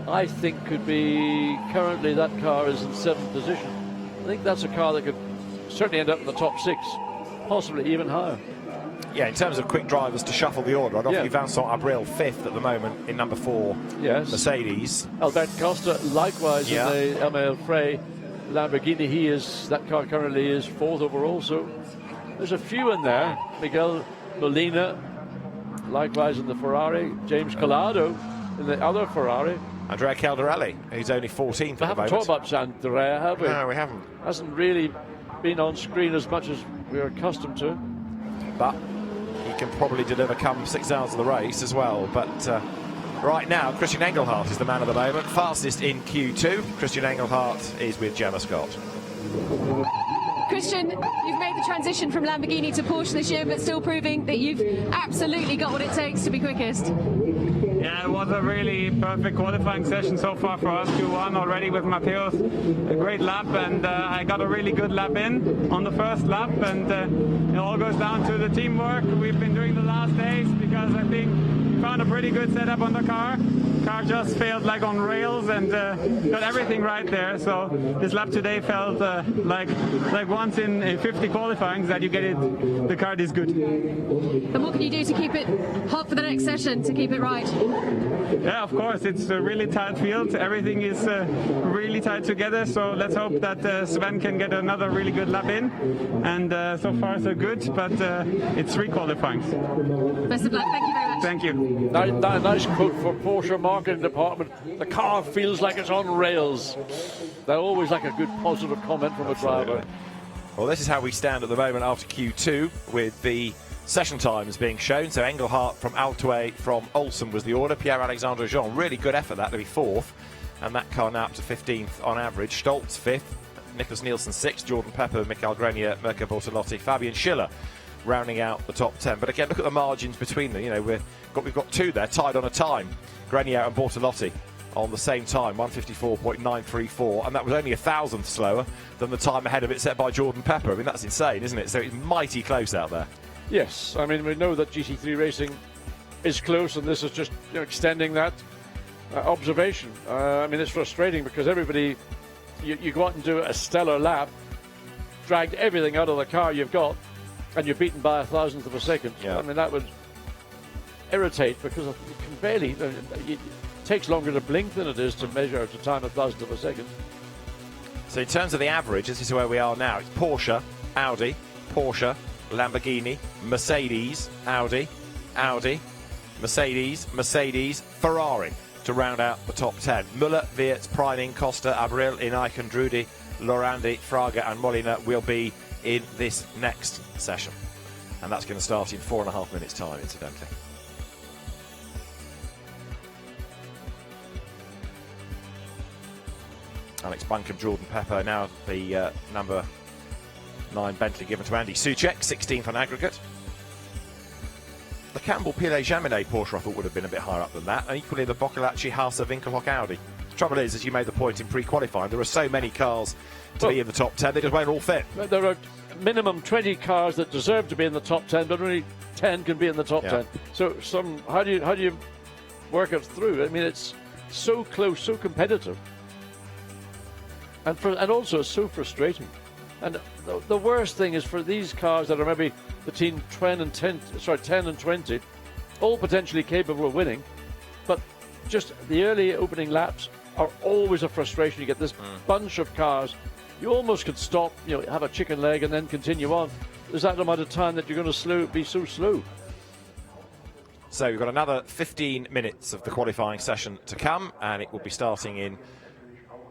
I think could be, currently that car is in 7th position. I think that's a car that could certainly end up in the top 6, possibly even higher. Yeah, in terms of quick drivers to shuffle the order, I'd offer you Vincent Abril 5th at the moment in number 4 Mercedes. Albert Costa likewise in the Emil Frey Lamborghini. That car currently is 4th overall, so there's a few in there. Miguel Molina likewise in the Ferrari, James Collado in the other Ferrari. Andrea Caldarelli, who's only 14th We at the haven't moment. talked about Andrea, have we? No, we haven't. Hasn't really been on screen as much as we're accustomed to. But he can probably deliver come 6 hours of the race as well. But right now, Christian Engelhardt is the man of the moment, fastest in Q2. Christian Engelhardt is with Gemma Scott. Christian, you've made the transition from Lamborghini to Porsche this year, but still proving that you've absolutely got what it takes to be quickest. Yeah, it was a really perfect qualifying session so far for us. Q1 already with Mateus, a great lap, and I got a really good lap in on the first lap, and it all goes down to the teamwork we've been doing the last days, because I think we found a pretty good setup on the car. Car just failed like on rails, and got everything right there. So this lap today felt like once in 50 qualifying that you get it, the car is good. And what can you do to keep it hot for the next session, to keep it right? Yeah, of course, it's a really tight field. Everything is really tight together, so let's hope that Sven can get another really good lap in. And so far so good, but it's 3 qualifying. Best of luck, thank you very much. Thank you. Nice quote for Porsche marketing department. The car feels like it's on rails. They always like a good positive comment from a driver. Well, this is how we stand at the moment after Q2 with the session times being shown. So Engelhardt from Altway from Olsen was the order. Pierre-Alexandre Jean, really good effort that to be 4th. And that car now up to 15th on average. Stoltz 5th, Nicholas Nielsen 6th, Jordan Pepper, Michael Grenier, Mirko Bortolotti, Fabian Schiller rounding out the top 10. But again, look at the margins between them. You know, we've got 2 there tied on a time. Grenier and Bortolotti on the same time, 154.934, and that was only 1,000th slower than the time ahead of it set by Jordan Pepper. I mean, that's insane, isn't it? So it's mighty close out there. Yes, I mean, we know that GT3 racing is close, and this is just extending that observation. I mean, it's frustrating because everybody, you go out and do a stellar lap, dragged everything out of the car you've got, and you're beaten by 1,000th of a second. Yeah. I mean, that would irritate because you can barely. It takes longer to blink than it is to measure out a time 1,000th of a second. So in terms of the average, this is where we are now. It's Porsche, Audi, Porsche, Lamborghini, Mercedes, Audi, Mercedes, Ferrari to round out the top 10. Müller, Wirtz, Preining, Costa, Abril, Inaiken, Drudi, Lorandi, Fraga and Molina will be in this next session. And that's going to start in 4.5 minutes' time, incidentally. Alex Buncombe, Jordan Pepper, now the number 9 Bentley given to Andy Soucek, 16th on aggregate. The Campbell Pilet Jaminet Porsche I thought would have been a bit higher up than that, and equally the Boccolacci Haase Winkelhock Audi. The trouble is, as you made the point in pre-qualifying, there are so many cars to be in the top 10, they just won't all fit. There are minimum 20 cars that deserve to be in the top 10, but only 10 can be in the top 10. So how do you work it through? I mean, it's so close, so competitive. And also so frustrating. And the worst thing is for these cars that are maybe between 10 and 20, all potentially capable of winning, but just the early opening laps are always a frustration. You get this bunch of cars. You almost could stop, have a chicken leg and then continue on. There's that amount of time that you're going to be so slow. So we've got another 15 minutes of the qualifying session to come, and it will be starting in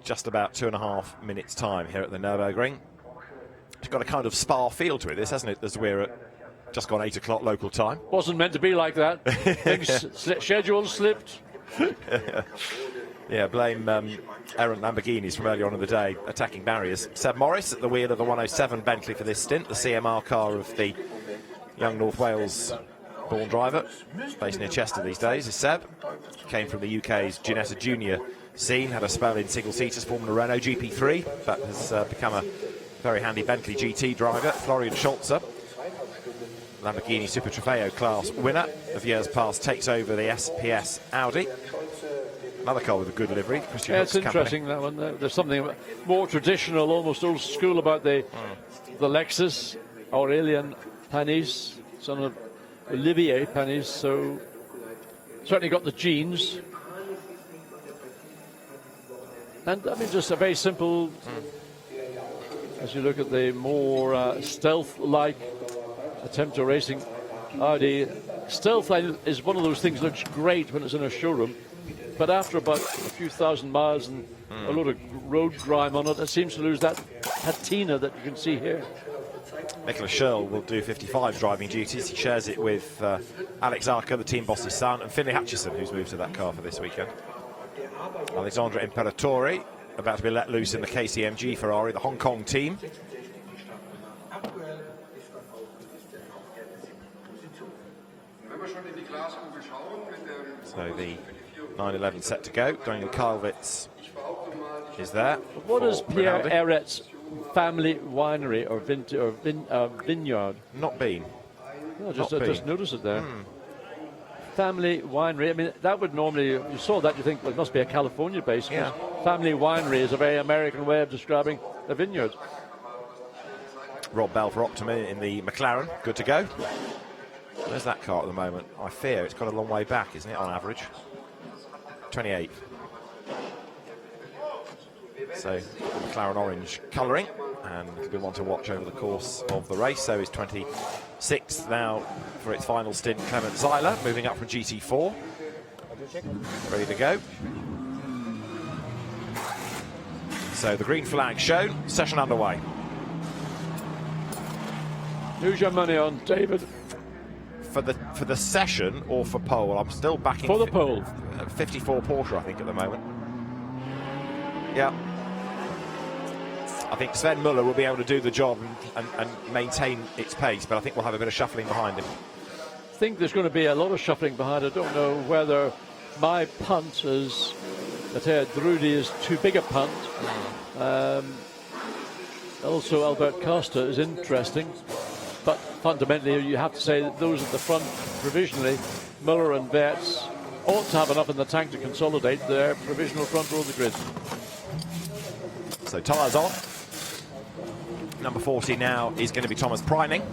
just about 2.5 minutes' time here at the Nurburgring. It's got a kind of spa feel to it, this, hasn't it, as we're at just gone 8 o'clock local time. Wasn't meant to be like that. Schedule slipped. Yeah, blame errant Lamborghinis from earlier on in the day attacking barriers. Seb Morris at the wheel of the 107 Bentley for this stint, the CMR car of the young North Wales born driver, based near Chester these days, is Seb. Came from the UK's Ginetta Junior scene, had a spell in single-seaters, forming a Renault GP3, but has become a very handy Bentley GT driver. Florian Scholzer, Lamborghini Super Trofeo class winner of years past, takes over the SPS Audi. Another car with a good livery, Christian Hook's it's interesting, company. that one. There's something more traditional, almost old school about the Lexus. Aurélien Panis, son of Olivier Panis, so certainly got the genes. And I mean, just a very simple, as you look at the more stealth-like attempt at racing Audi. Stealth is one of those things that looks great when it's in a showroom, but after about a few thousand miles and a lot of road grime on it, it seems to lose that patina that you can see here. Nicolas Schurl will do 55 driving duties. He shares it with Alex Arca, the team boss's son, and Finlay Hutchison, who's moved to that car for this weekend. Alexandre Imperatori about to be let loose in the KCMG Ferrari, the Hong Kong team. So the 911 set to go. Daniel Kalvitz is there. What is Pierre Eret's family winery or vineyard? Not been. No, I just noticed it there. Family winery. I mean, that would normally, you saw that, you think, well, it must be a California base. Yeah. Family winery is a very American way of describing a vineyard. Rob Bell for Optima in the McLaren. Good to go. Where's that car at the moment? I fear it's got a long way back, isn't it, on average? 28. So, McLaren orange colouring, and it'll be one to watch over the course of the race. So is 26th now for its final stint, Clement Zeiler, moving up from GT4. Ready to go. So the green flag shown, session underway. Who's your money on, David? For the session or for pole? I'm still backing for the pole. 54 Porsche, I think, at the moment. Yeah. I think Sven Muller will be able to do the job and maintain its pace, but I think we'll have a bit of shuffling behind him. I think there's going to be a lot of shuffling behind. I don't know whether my punt is that Drudy is too big a punt. Also, Albert Costa is interesting, but fundamentally, you have to say that those at the front provisionally, Muller and Wertz, ought to have enough in the tank to consolidate their provisional front row of the grid. So tyres on. Number 40 now is going to be Thomas Preining.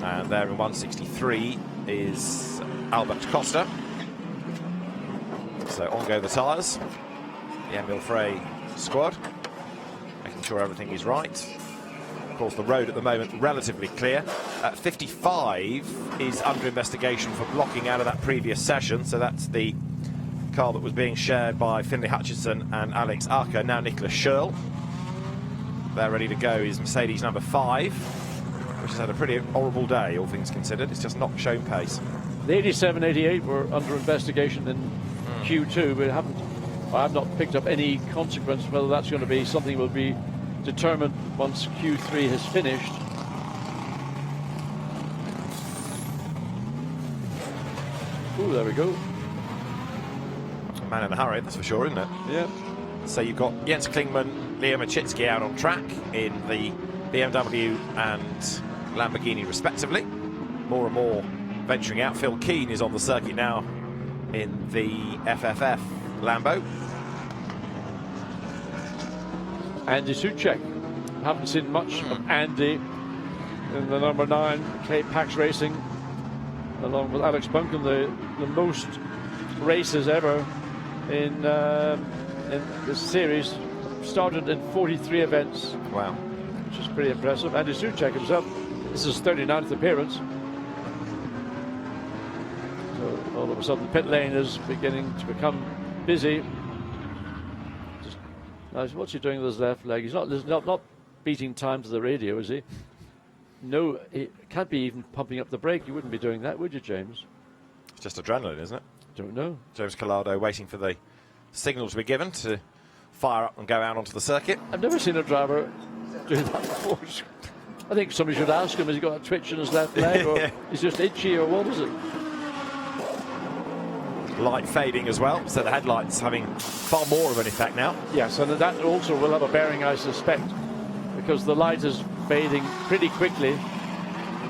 And there in 163 is Albert Costa. So on go the tyres. The Emil Frey squad, making sure everything is right. Of course, the road at the moment relatively clear. 55 is under investigation for blocking out of that previous session. So that's the car that was being shared by Finlay Hutchinson and Alex Arca. Now Nicholas Schurl. They're ready to go is Mercedes number 5, which has had a pretty horrible day, all things considered. It's just not shown pace. The 87, 88 were under investigation in Q2, but I've not picked up any consequence. Whether that's going to be something will be determined once Q3 has finished. Ooh, there we go. Man in a hurry, that's for sure, isn't it? Yeah. So you've got Jens Klingman, Leo Machitsky out on track in the BMW and Lamborghini respectively. More and more venturing out. Phil Keane is on the circuit now in the FFF Lambo. Andy Suchek. Haven't seen much of Andy in the number 9 K-Pax Racing, along with Alex Bunkin, the most races ever in this series. Started in 43 events. Wow. Which is pretty impressive. Andy Suchek himself, this is his 39th appearance. So all of a sudden, the pit lane is beginning to become busy. What's he doing with his left leg? He's not beating time to the radio, is he? No, he can't be even pumping up the brake. You wouldn't be doing that, would you, James? It's just adrenaline, isn't it? Don't know. James Collado waiting for the signal to be given to fire up and go out onto the circuit. I've never seen a driver do that before. I think somebody should ask him, has he got a twitch in his left leg, or he's just itchy, or what is it? Light fading as well, so the headlights having far more of an effect now. Yes, and that also will have a bearing, I suspect, because the light is fading pretty quickly,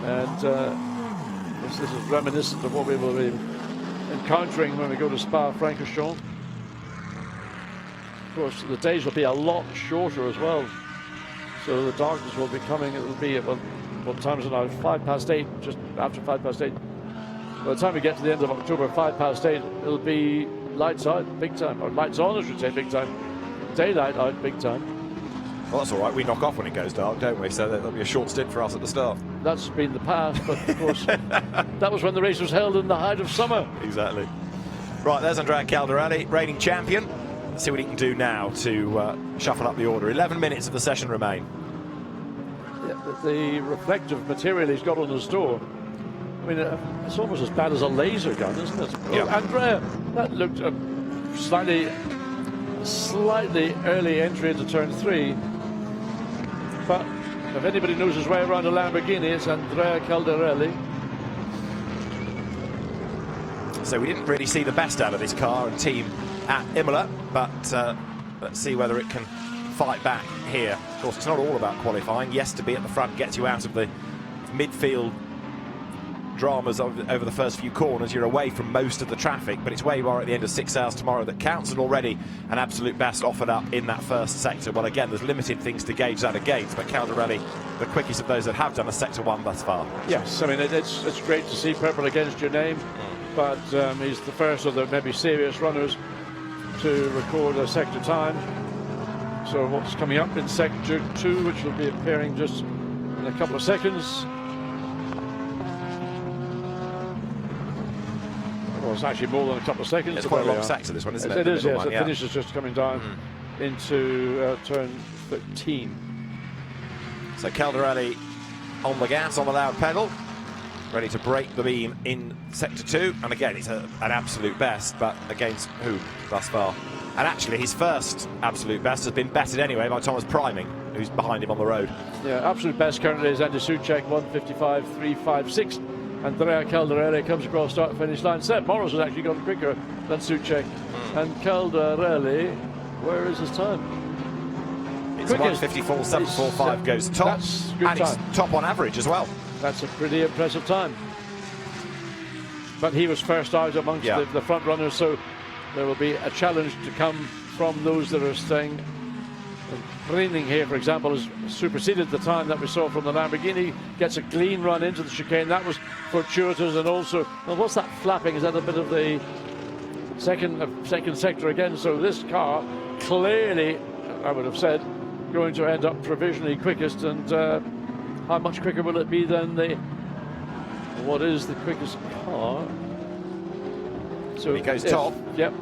and this is reminiscent of what we will be encountering when we go to Spa-Francorchamps. Of course, the days will be a lot shorter as well, so the darkness will be coming. It will be at what time is it now? 8:05, just after 8:05. By the time we get to the end of October, 8:05, it'll be lights out big time, or lights on, I should say, big time. Daylight out big time. Well, that's all right. We knock off when it goes dark, don't we? So there'll be a short stint for us at the start. That's been the past, but of course, that was when the race was held in the height of summer. Exactly. Right, there's Andrea Caldarelli, reigning champion. Let's see what he can do now to shuffle up the order. 11 minutes of the session remain. Yeah, the reflective material he's got on his door, I mean, it's almost as bad as a laser gun, isn't it? Yeah. Oh, Andrea, that looked a slightly early entry into turn 3. But if anybody knows his way around a Lamborghini, it's Andrea Caldarelli. So we didn't really see the best out of this car and team at Imola, but let's see whether it can fight back here. Of course, it's not all about qualifying. Yes, to be at the front gets you out of the midfield dramas over the first few corners. You're away from most of the traffic, but it's where you are at the end of 6 hours tomorrow that counts, and already an absolute best offered up in that first sector. Well, again, there's limited things to gauge that against, but Caldarelli, the quickest of those that have done a sector 1 thus far. Yes, I mean, it's great to see purple against your name, but he's the first of the maybe serious runners to record a sector time. So what's coming up in sector 2, which will be appearing just in a couple of seconds. Well, it's actually more than a couple of seconds. It's quite a long sector, this one, isn't it? It is, yes. The yeah. finish is just coming down into turn 13. So Caldarelli on the gas, on the loud pedal, ready to break the beam in sector 2. And again, it's an absolute best, but against whom thus far? And actually, his first absolute best has been bettered anyway by Thomas Priming, who's behind him on the road. Yeah, absolute best currently is Andy Soucek, 1:55.356. Andrea Caldarelli comes across start-finish line. Seth Morris has actually gone quicker than Soucek. And Caldarelli, where is his time? It's 1:54.745 goes top. That's good and time. It's top on average as well. That's a pretty impressive time. But he was first out amongst the front runners, so there will be a challenge to come from those that are staying. Reining here, for example, has superseded the time that we saw from the Lamborghini. Gets a clean run into the chicane. That was fortuitous, and also, well, what's that flapping? Is that a bit of the second sector again? So this car clearly, I would have said, going to end up provisionally quickest. And how much quicker will it be than what is the quickest car? So he goes top. Yep.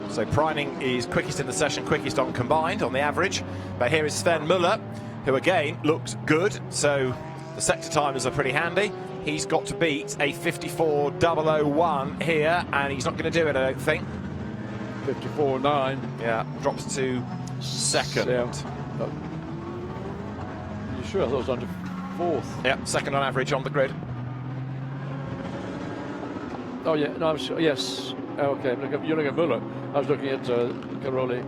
So Priming is quickest in the session, quickest on combined on the average. But here is Sven Muller, who again looks good. So the sector timers are pretty handy. He's got to beat a 54.001 here, and he's not going to do it, I don't think. 54.9. Yeah, drops to second. Yeah. You sure? I thought it was under fourth. Yeah, second on average on the grid. Oh yeah, no, I'm sure. Yes. Okay, you're looking at Muller. I was looking at Caroli.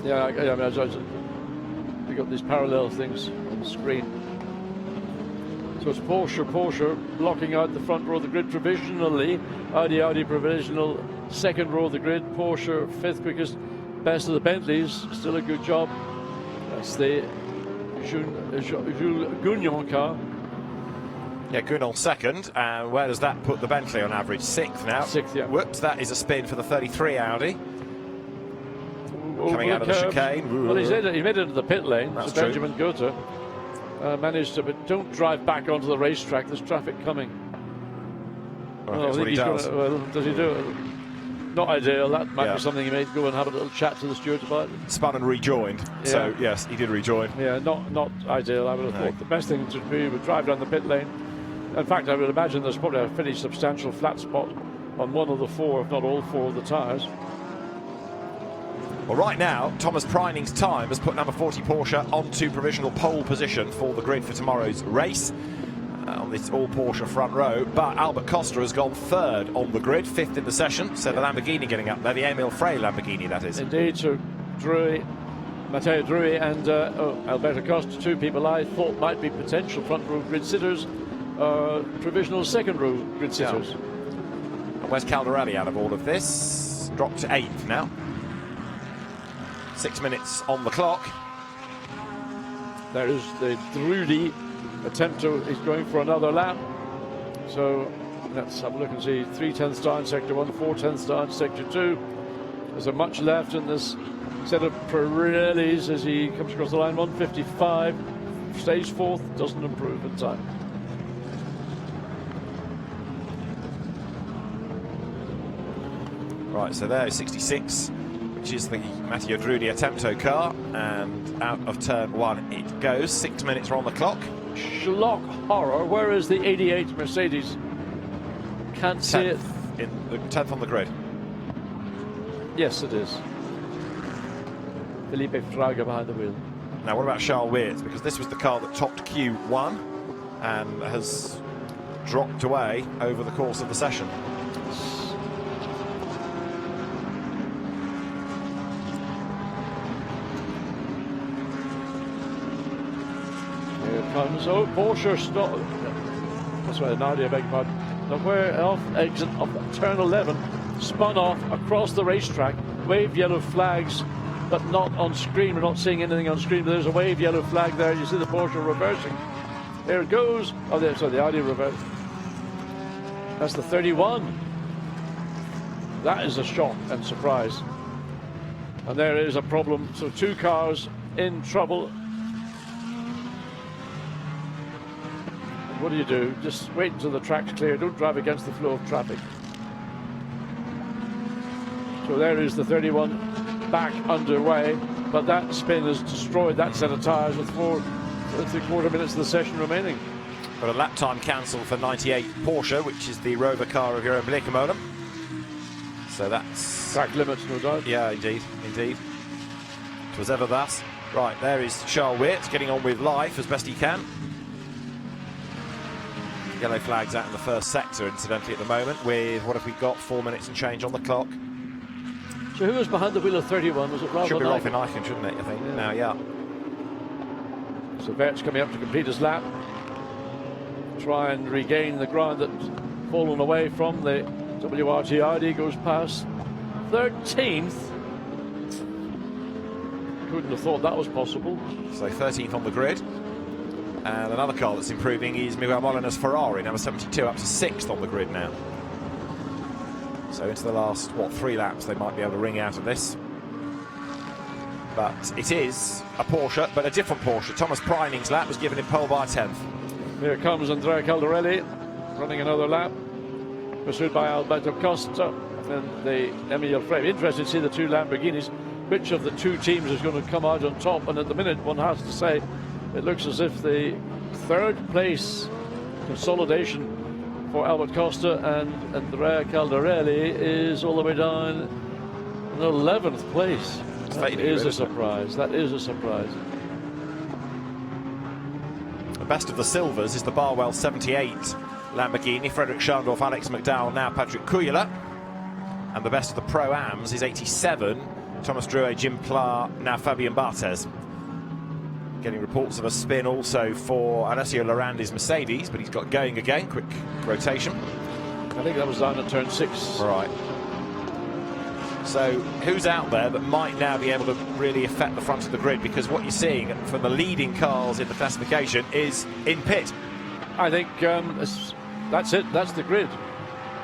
Yeah, I mean, we got these parallel things on the screen. So it's Porsche blocking out the front row of the grid provisionally. Audi provisional second row of the grid. Porsche fifth quickest. Best of the Bentleys. Still a good job. That's the Jules Gounon car. Yeah, Gounon second. And where does that put the Bentley on average? Sixth now. Sixth, yeah. Whoops, that is a spin for the 33 Audi. Coming out of the chicane. Well, he made it into the pit lane. That's so Benjamin Goethe managed to, but don't drive back onto the racetrack. There's traffic coming. Well, that's what he does. Does he do it? Not ideal. That might be something he may go and have a little chat to the stewards about. Spun and rejoined. Yeah. So yes, he did rejoin. Yeah, not ideal. I would have thought the best thing to do would drive down the pit lane. In fact, I would imagine there's probably a pretty substantial flat spot on one of the four, if not all four, of the tyres. Well, right now, Thomas Priming's time has put number 40 Porsche onto provisional pole position for the grid for tomorrow's race on this all Porsche front row. But Albert Costa has gone third on the grid, fifth in the session. So the Lamborghini getting up there, the Emil Frey Lamborghini, that is. Indeed, so Matteo Drui and Alberto Costa, two people I thought might be potential front row grid sitters, provisional second row grid sitters. Yeah. And where's Caldarelli out of all of this? Dropped to 8th now. 6 minutes on the clock. There is the Drudi attempt to, he's going for another lap. So let's have a look and see. 3/10 start in sector 1, 4/10 start in sector 2. There's a much left in this set of Pirellis as he comes across the line. 1:55, stays fourth, doesn't improve in time. Right, so there, 66. Which is the Matteo Drudi Attempto car, and out of turn 1 it goes. 6 minutes are on the clock. Schlock horror. Where is the 88 Mercedes? Can't see it. In the 10th on the grid. Yes, it is. Felipe Fraga behind the wheel. Now, what about Charles Weirts? Because this was the car that topped Q1 and has dropped away over the course of the session. Comes. Oh, Porsche stop. That's right, Nadia, beg your pardon. Somewhere off exit of turn 11, spun off across the racetrack. Wave yellow flags, but not on screen. We're not seeing anything on screen, but there's a wave yellow flag there. You see the Porsche reversing. There it goes. Oh, there, sorry, the Audi reverse. That's the 31. That is a shock and surprise. And there is a problem. So two cars in trouble. What do you do? Just wait until the track's clear. Don't drive against the flow of traffic. So there is the 31 back underway. but that spin has destroyed that set of tyres with 4 3/4 minutes of the session remaining. Got a lap time cancelled for 98 Porsche, which is the Rover car of Jeroen Bleekemolen. So that's... Track limits, no doubt. Yeah, indeed, indeed. It was ever thus. Right, there is Charles Weert getting on with life as best he can. Yellow flags out in the first sector, incidentally, at the moment, with, what have we got, 4 minutes and change on the clock. So who was behind the wheel of 31? Was it Ralph? Should be Ralph Eichen, shouldn't it, I think? Yeah. Now, yeah. So Weert's coming up to complete his lap. Try and regain the ground that's fallen away from the WRT. Goes past 13th. Couldn't have thought that was possible. So 13th on the grid. And another car that's improving is Miguel Molina's Ferrari, number 72, up to 6th on the grid now. So into the last, what, 3 laps they might be able to wring out of this. But it is a Porsche, but a different Porsche. Thomas Preining's lap was given in pole by 10th. Here comes Andrea Caldarelli running another lap, pursued by Alberto Costa and the Emil Frame. Interesting to see the 2 Lamborghinis. Which of the 2 teams is going to come out on top? And at the minute, one has to say, it looks as if the 3rd place consolidation for Albert Costa and Andrea Caldarelli is all the way down in 11th place. That is a surprise. That is a surprise. The best of the silvers is the Barwell 78 Lamborghini, Frederick Schandorf, Alex McDowell, now Patrick Kujala. And the best of the Pro-Ams is 87, Thomas Drouet, Jim Pla, now Fabien Barthez. Getting reports of a spin also for Alessio Lorandi's Mercedes, but he's got going again. Quick rotation. I think that was down at turn 6. Right. So who's out there that might now be able to really affect the front of the grid? Because what you're seeing from the leading cars in the classification is in pit. I think that's it. That's the grid.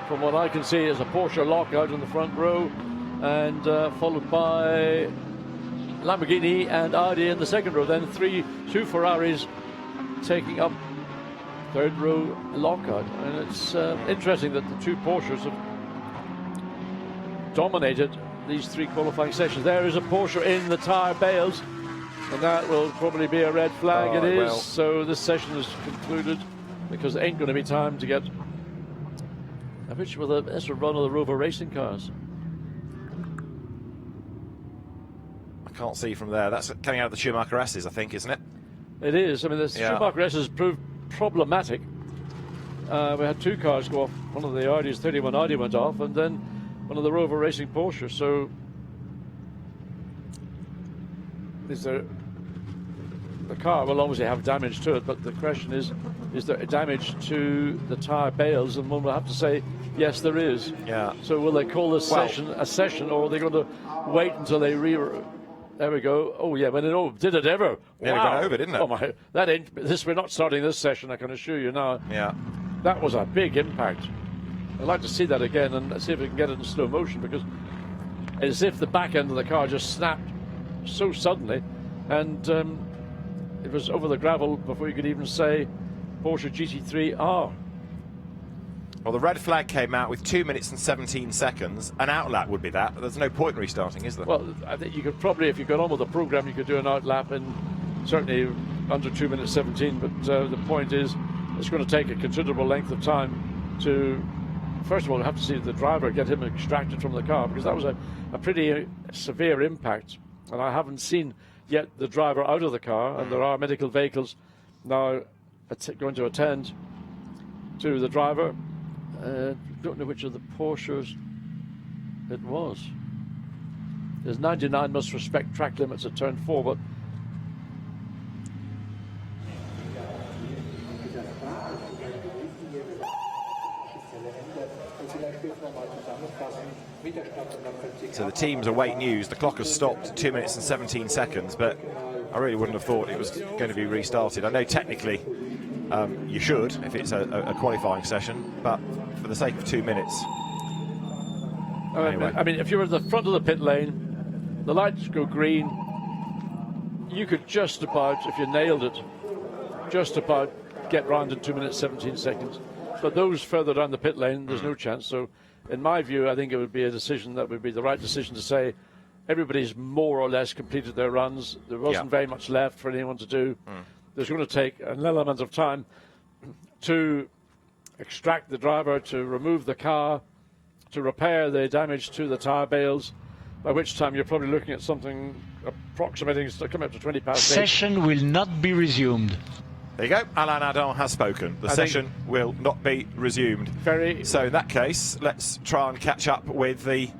From what I can see, is a Porsche lockout in the front row, and followed by Lamborghini and Audi in the second row. Then 2 Ferraris taking up 3rd row lockout. And it's interesting that the 2 Porsches have dominated these 3 qualifying sessions. There is a Porsche in the tyre bales, and that will probably be a red flag. It is. Well. So this session is concluded, because there ain't going to be time to get a picture with a sort of run of the Rover racing cars. I can't see from there. That's coming out of the Schumacher S's, I think, isn't it? It is. I mean, the Schumacher S has proved problematic. We had 2 cars go off. One of the Audis, 31 Audi, went off, and then one of the Rover racing Porsche. So is there, the car will obviously have damage to it, but the question is there damage to the tyre bales? And one will have to say, yes, there is. Yeah. So will they call this session a session, or are they going to wait until they there we go. Oh yeah, when it did it ever? Nearly got over, didn't it? Oh my! That ain't this. We're not starting this session, I can assure you now. Yeah. That was a big impact. I'd like to see that again and see if we can get it in slow motion, because as if the back end of the car just snapped so suddenly, and it was over the gravel before you could even say Porsche GT3R. Well, the red flag came out with 2 minutes and 17 seconds. An outlap would be that. There's no point in restarting, is there? Well, I think you could probably, if you got on with the program, you could do an outlap in certainly under 2 minutes 17. But the point is, it's going to take a considerable length of time to, first of all, have to see the driver, get him extracted from the car, because that was a pretty severe impact. And I haven't seen yet the driver out of the car, and there are medical vehicles now going to attend to the driver. Don't know which of the Porsches it was. There's 99 must respect track limits at turn 4, but so the teams await news. The clock has stopped at 2 minutes and 17 seconds, but I really wouldn't have thought it was going to be restarted. I know technically you should if it's a qualifying session, but for the sake of 2 minutes. Anyway. I mean, if you were at the front of the pit lane, the lights go green, you could just about, if you nailed it, just about get round in 2 minutes 17 seconds. But those further down the pit lane, there's no chance. So in my view, I think it would be a decision that would be the right decision to say everybody's more or less completed their runs. There wasn't very much left for anyone to do. There's going to take an element of time to extract the driver, to remove the car, to repair the damage to the tyre bales, by which time you're probably looking at something approximating to come up to 20 past 8. Session will not be resumed. There you go. Alain Adam has spoken. The session will not be resumed. So in that case, let's try and catch up with the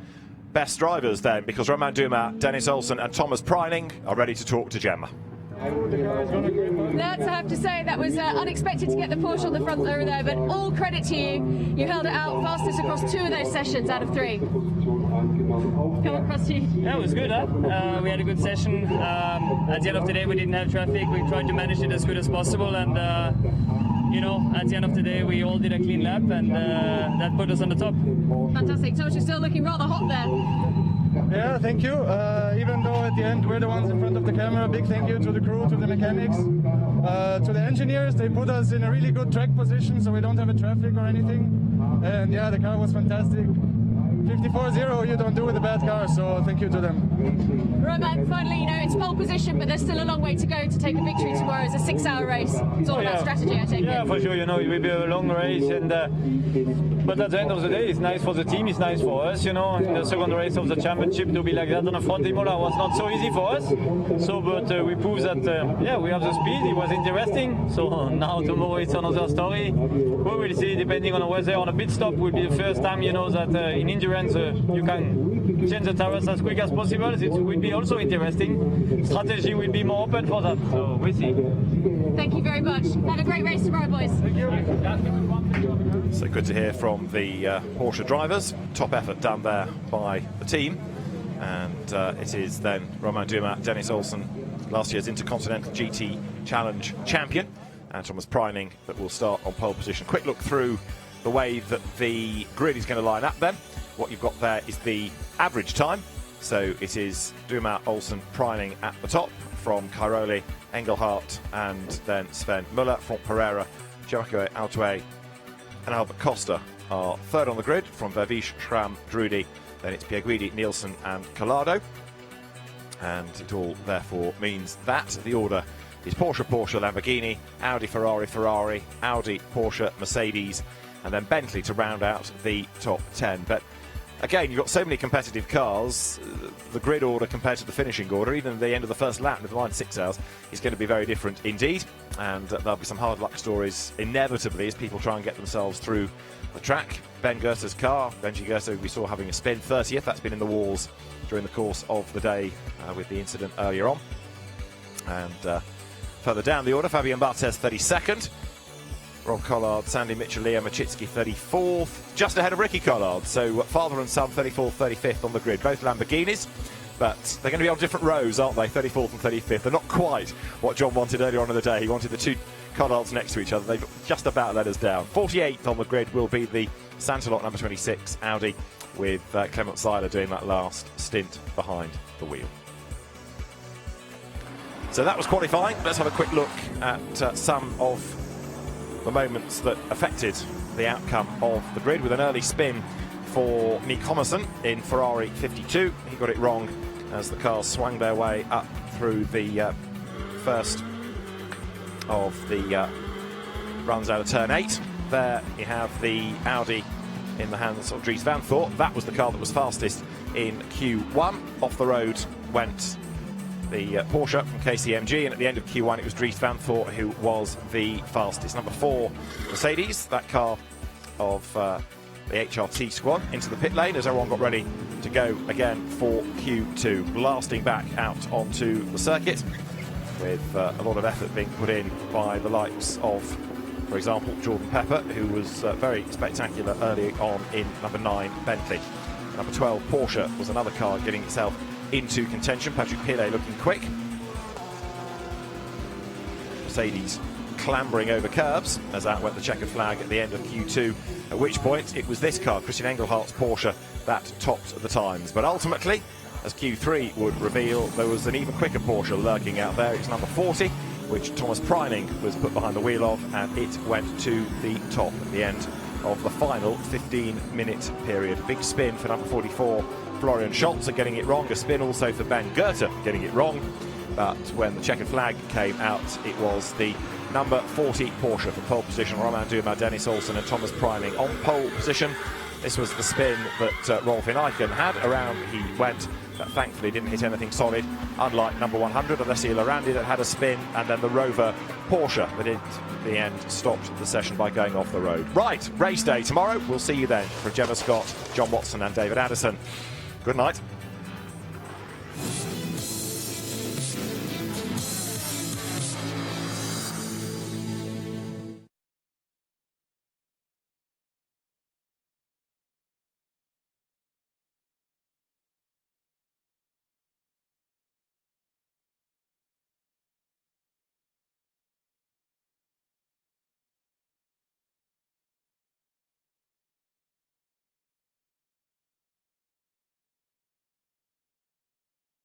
best drivers then, because Romain Dumas, Dennis Olsen and Thomas Preining are ready to talk to Gemma. Lads, I have to say that was unexpected to get the Porsche on the front row there, but all credit to you. You held it out fastest across 2 of those sessions out of 3. Come across to you. Yeah, it was good, huh? We had a good session. At the end of the day, we didn't have traffic. We tried to manage it as good as possible, and you know, at the end of the day, we all did a clean lap, and that put us on the top. Fantastic. Thomas, you're still looking rather hot there. Yeah, thank you. Even though at the end we're the ones in front of the camera, big thank you to the crew, to the mechanics, to the engineers. They put us in a really good track position, so we don't have a traffic or anything. And yeah, the car was fantastic. 54.0 you don't do with a bad car, so thank you to them. Romain, finally, you know, it's pole position, but there's still a long way to go to take the victory tomorrow. It's a 6-hour race. It's all about strategy, I take it. Yeah, for sure, you know, it will be a long race, and but at the end of the day, it's nice for the team, it's nice for us, you know. In the second race of the championship, to be like that on the front Imola was not so easy for us. So, but we proved that, yeah, we have the speed, it was interesting. So now tomorrow it's another story. We will see, depending on the weather. On a pit stop will be the first time, you know, that in endurance you can change the tires as quick as possible. It will be also interesting. Strategy will be more open for that, so we'll see. Thank you very much. Have a great race tomorrow, boys. Thank you. So good to hear from the Porsche drivers. Top effort done there by the team. And it is then Romain Dumas, Dennis Olsen, last year's Intercontinental GT Challenge champion, and Thomas Preining that will start on pole position. Quick look through the way that the grid is going to line up then. What you've got there is the average time. So it is Dumas, Olsen, Preining at the top, from Cairoli, Engelhardt, and then Sven Muller, Font Pereira, Giacomo Altuve and Albert Costa are third on the grid, from Vervish, Schramm, Drudy, then it's Pierguidi, Nielsen and Collado. And it all therefore means that the order is Porsche, Porsche, Lamborghini, Audi, Ferrari, Ferrari, Audi, Porsche, Mercedes, and then Bentley to round out the top 10. But again, you've got so many competitive cars, the grid order compared to the finishing order, even at the end of the first lap, never mind 6 hours, is going to be very different indeed. And there'll be some hard luck stories inevitably as people try and get themselves through the track. Ben Goetter's car, Benji Goether, we saw having a spin 30th, that's been in the walls during the course of the day with the incident earlier on. And further down the order, Fabien Barthez 32nd. Rob Collard, Sandy Mitchell, Leo Machitsky 34th, just ahead of Ricky Collard. So father and son 34th, 35th on the grid, both Lamborghinis, but they're going to be on different rows, aren't they? 34th and 35th. They're not quite what John wanted earlier on in the day. He wanted the two Collards next to each other. They've just about let us down. 48th on the grid will be the Santalot number 26 Audi, with Clement Seiler doing that last stint behind the wheel. So that was qualifying. Let's have a quick look at some of the moments that affected the outcome of the grid, with an early spin for Nick Homerson in Ferrari 52. He got it wrong as the cars swung their way up through the first of the runs out of turn 8. There you have the Audi in the hands of Dries Van Thorp. That was the car that was fastest in Q1. Off the road went the Porsche from KCMG, and at the end of Q1 it was Dries Van Thorp who was the fastest. Number 4 Mercedes, that car of the HRT squad, into the pit lane as everyone got ready to go again for Q2, blasting back out onto the circuit with a lot of effort being put in by the likes of, for example, Jordan Pepper, who was very spectacular early on in number 9 Bentley. Number 12 Porsche was another car getting itself into contention. Patrick Pilet looking quick. Mercedes clambering over curbs as out went the checkered flag at the end of Q2, at which point it was this car, Christian Engelhardt's Porsche, that topped the times. But ultimately, as Q3 would reveal, there was an even quicker Porsche lurking out there. It's number 40, which Thomas Preining was put behind the wheel of, and it went to the top at the end of the final 15-minute period. Big spin for number 44, Florian Scholz, getting it wrong. A spin also for Ben Goethe, getting it wrong. But when the checkered flag came out, it was the number 40 Porsche for pole position. Romain Dumas, Dennis Olsen and Thomas Priming on pole position. This was the spin that Rolf Ineichen had. Around he went, but thankfully didn't hit anything solid, unlike number 100, Alessio Lorandi, that had a spin, and then the Rover Porsche that in the end stopped the session by going off the road. Right, race day tomorrow. We'll see you then. For Gemma Scott, John Watson and David Addison. Good night.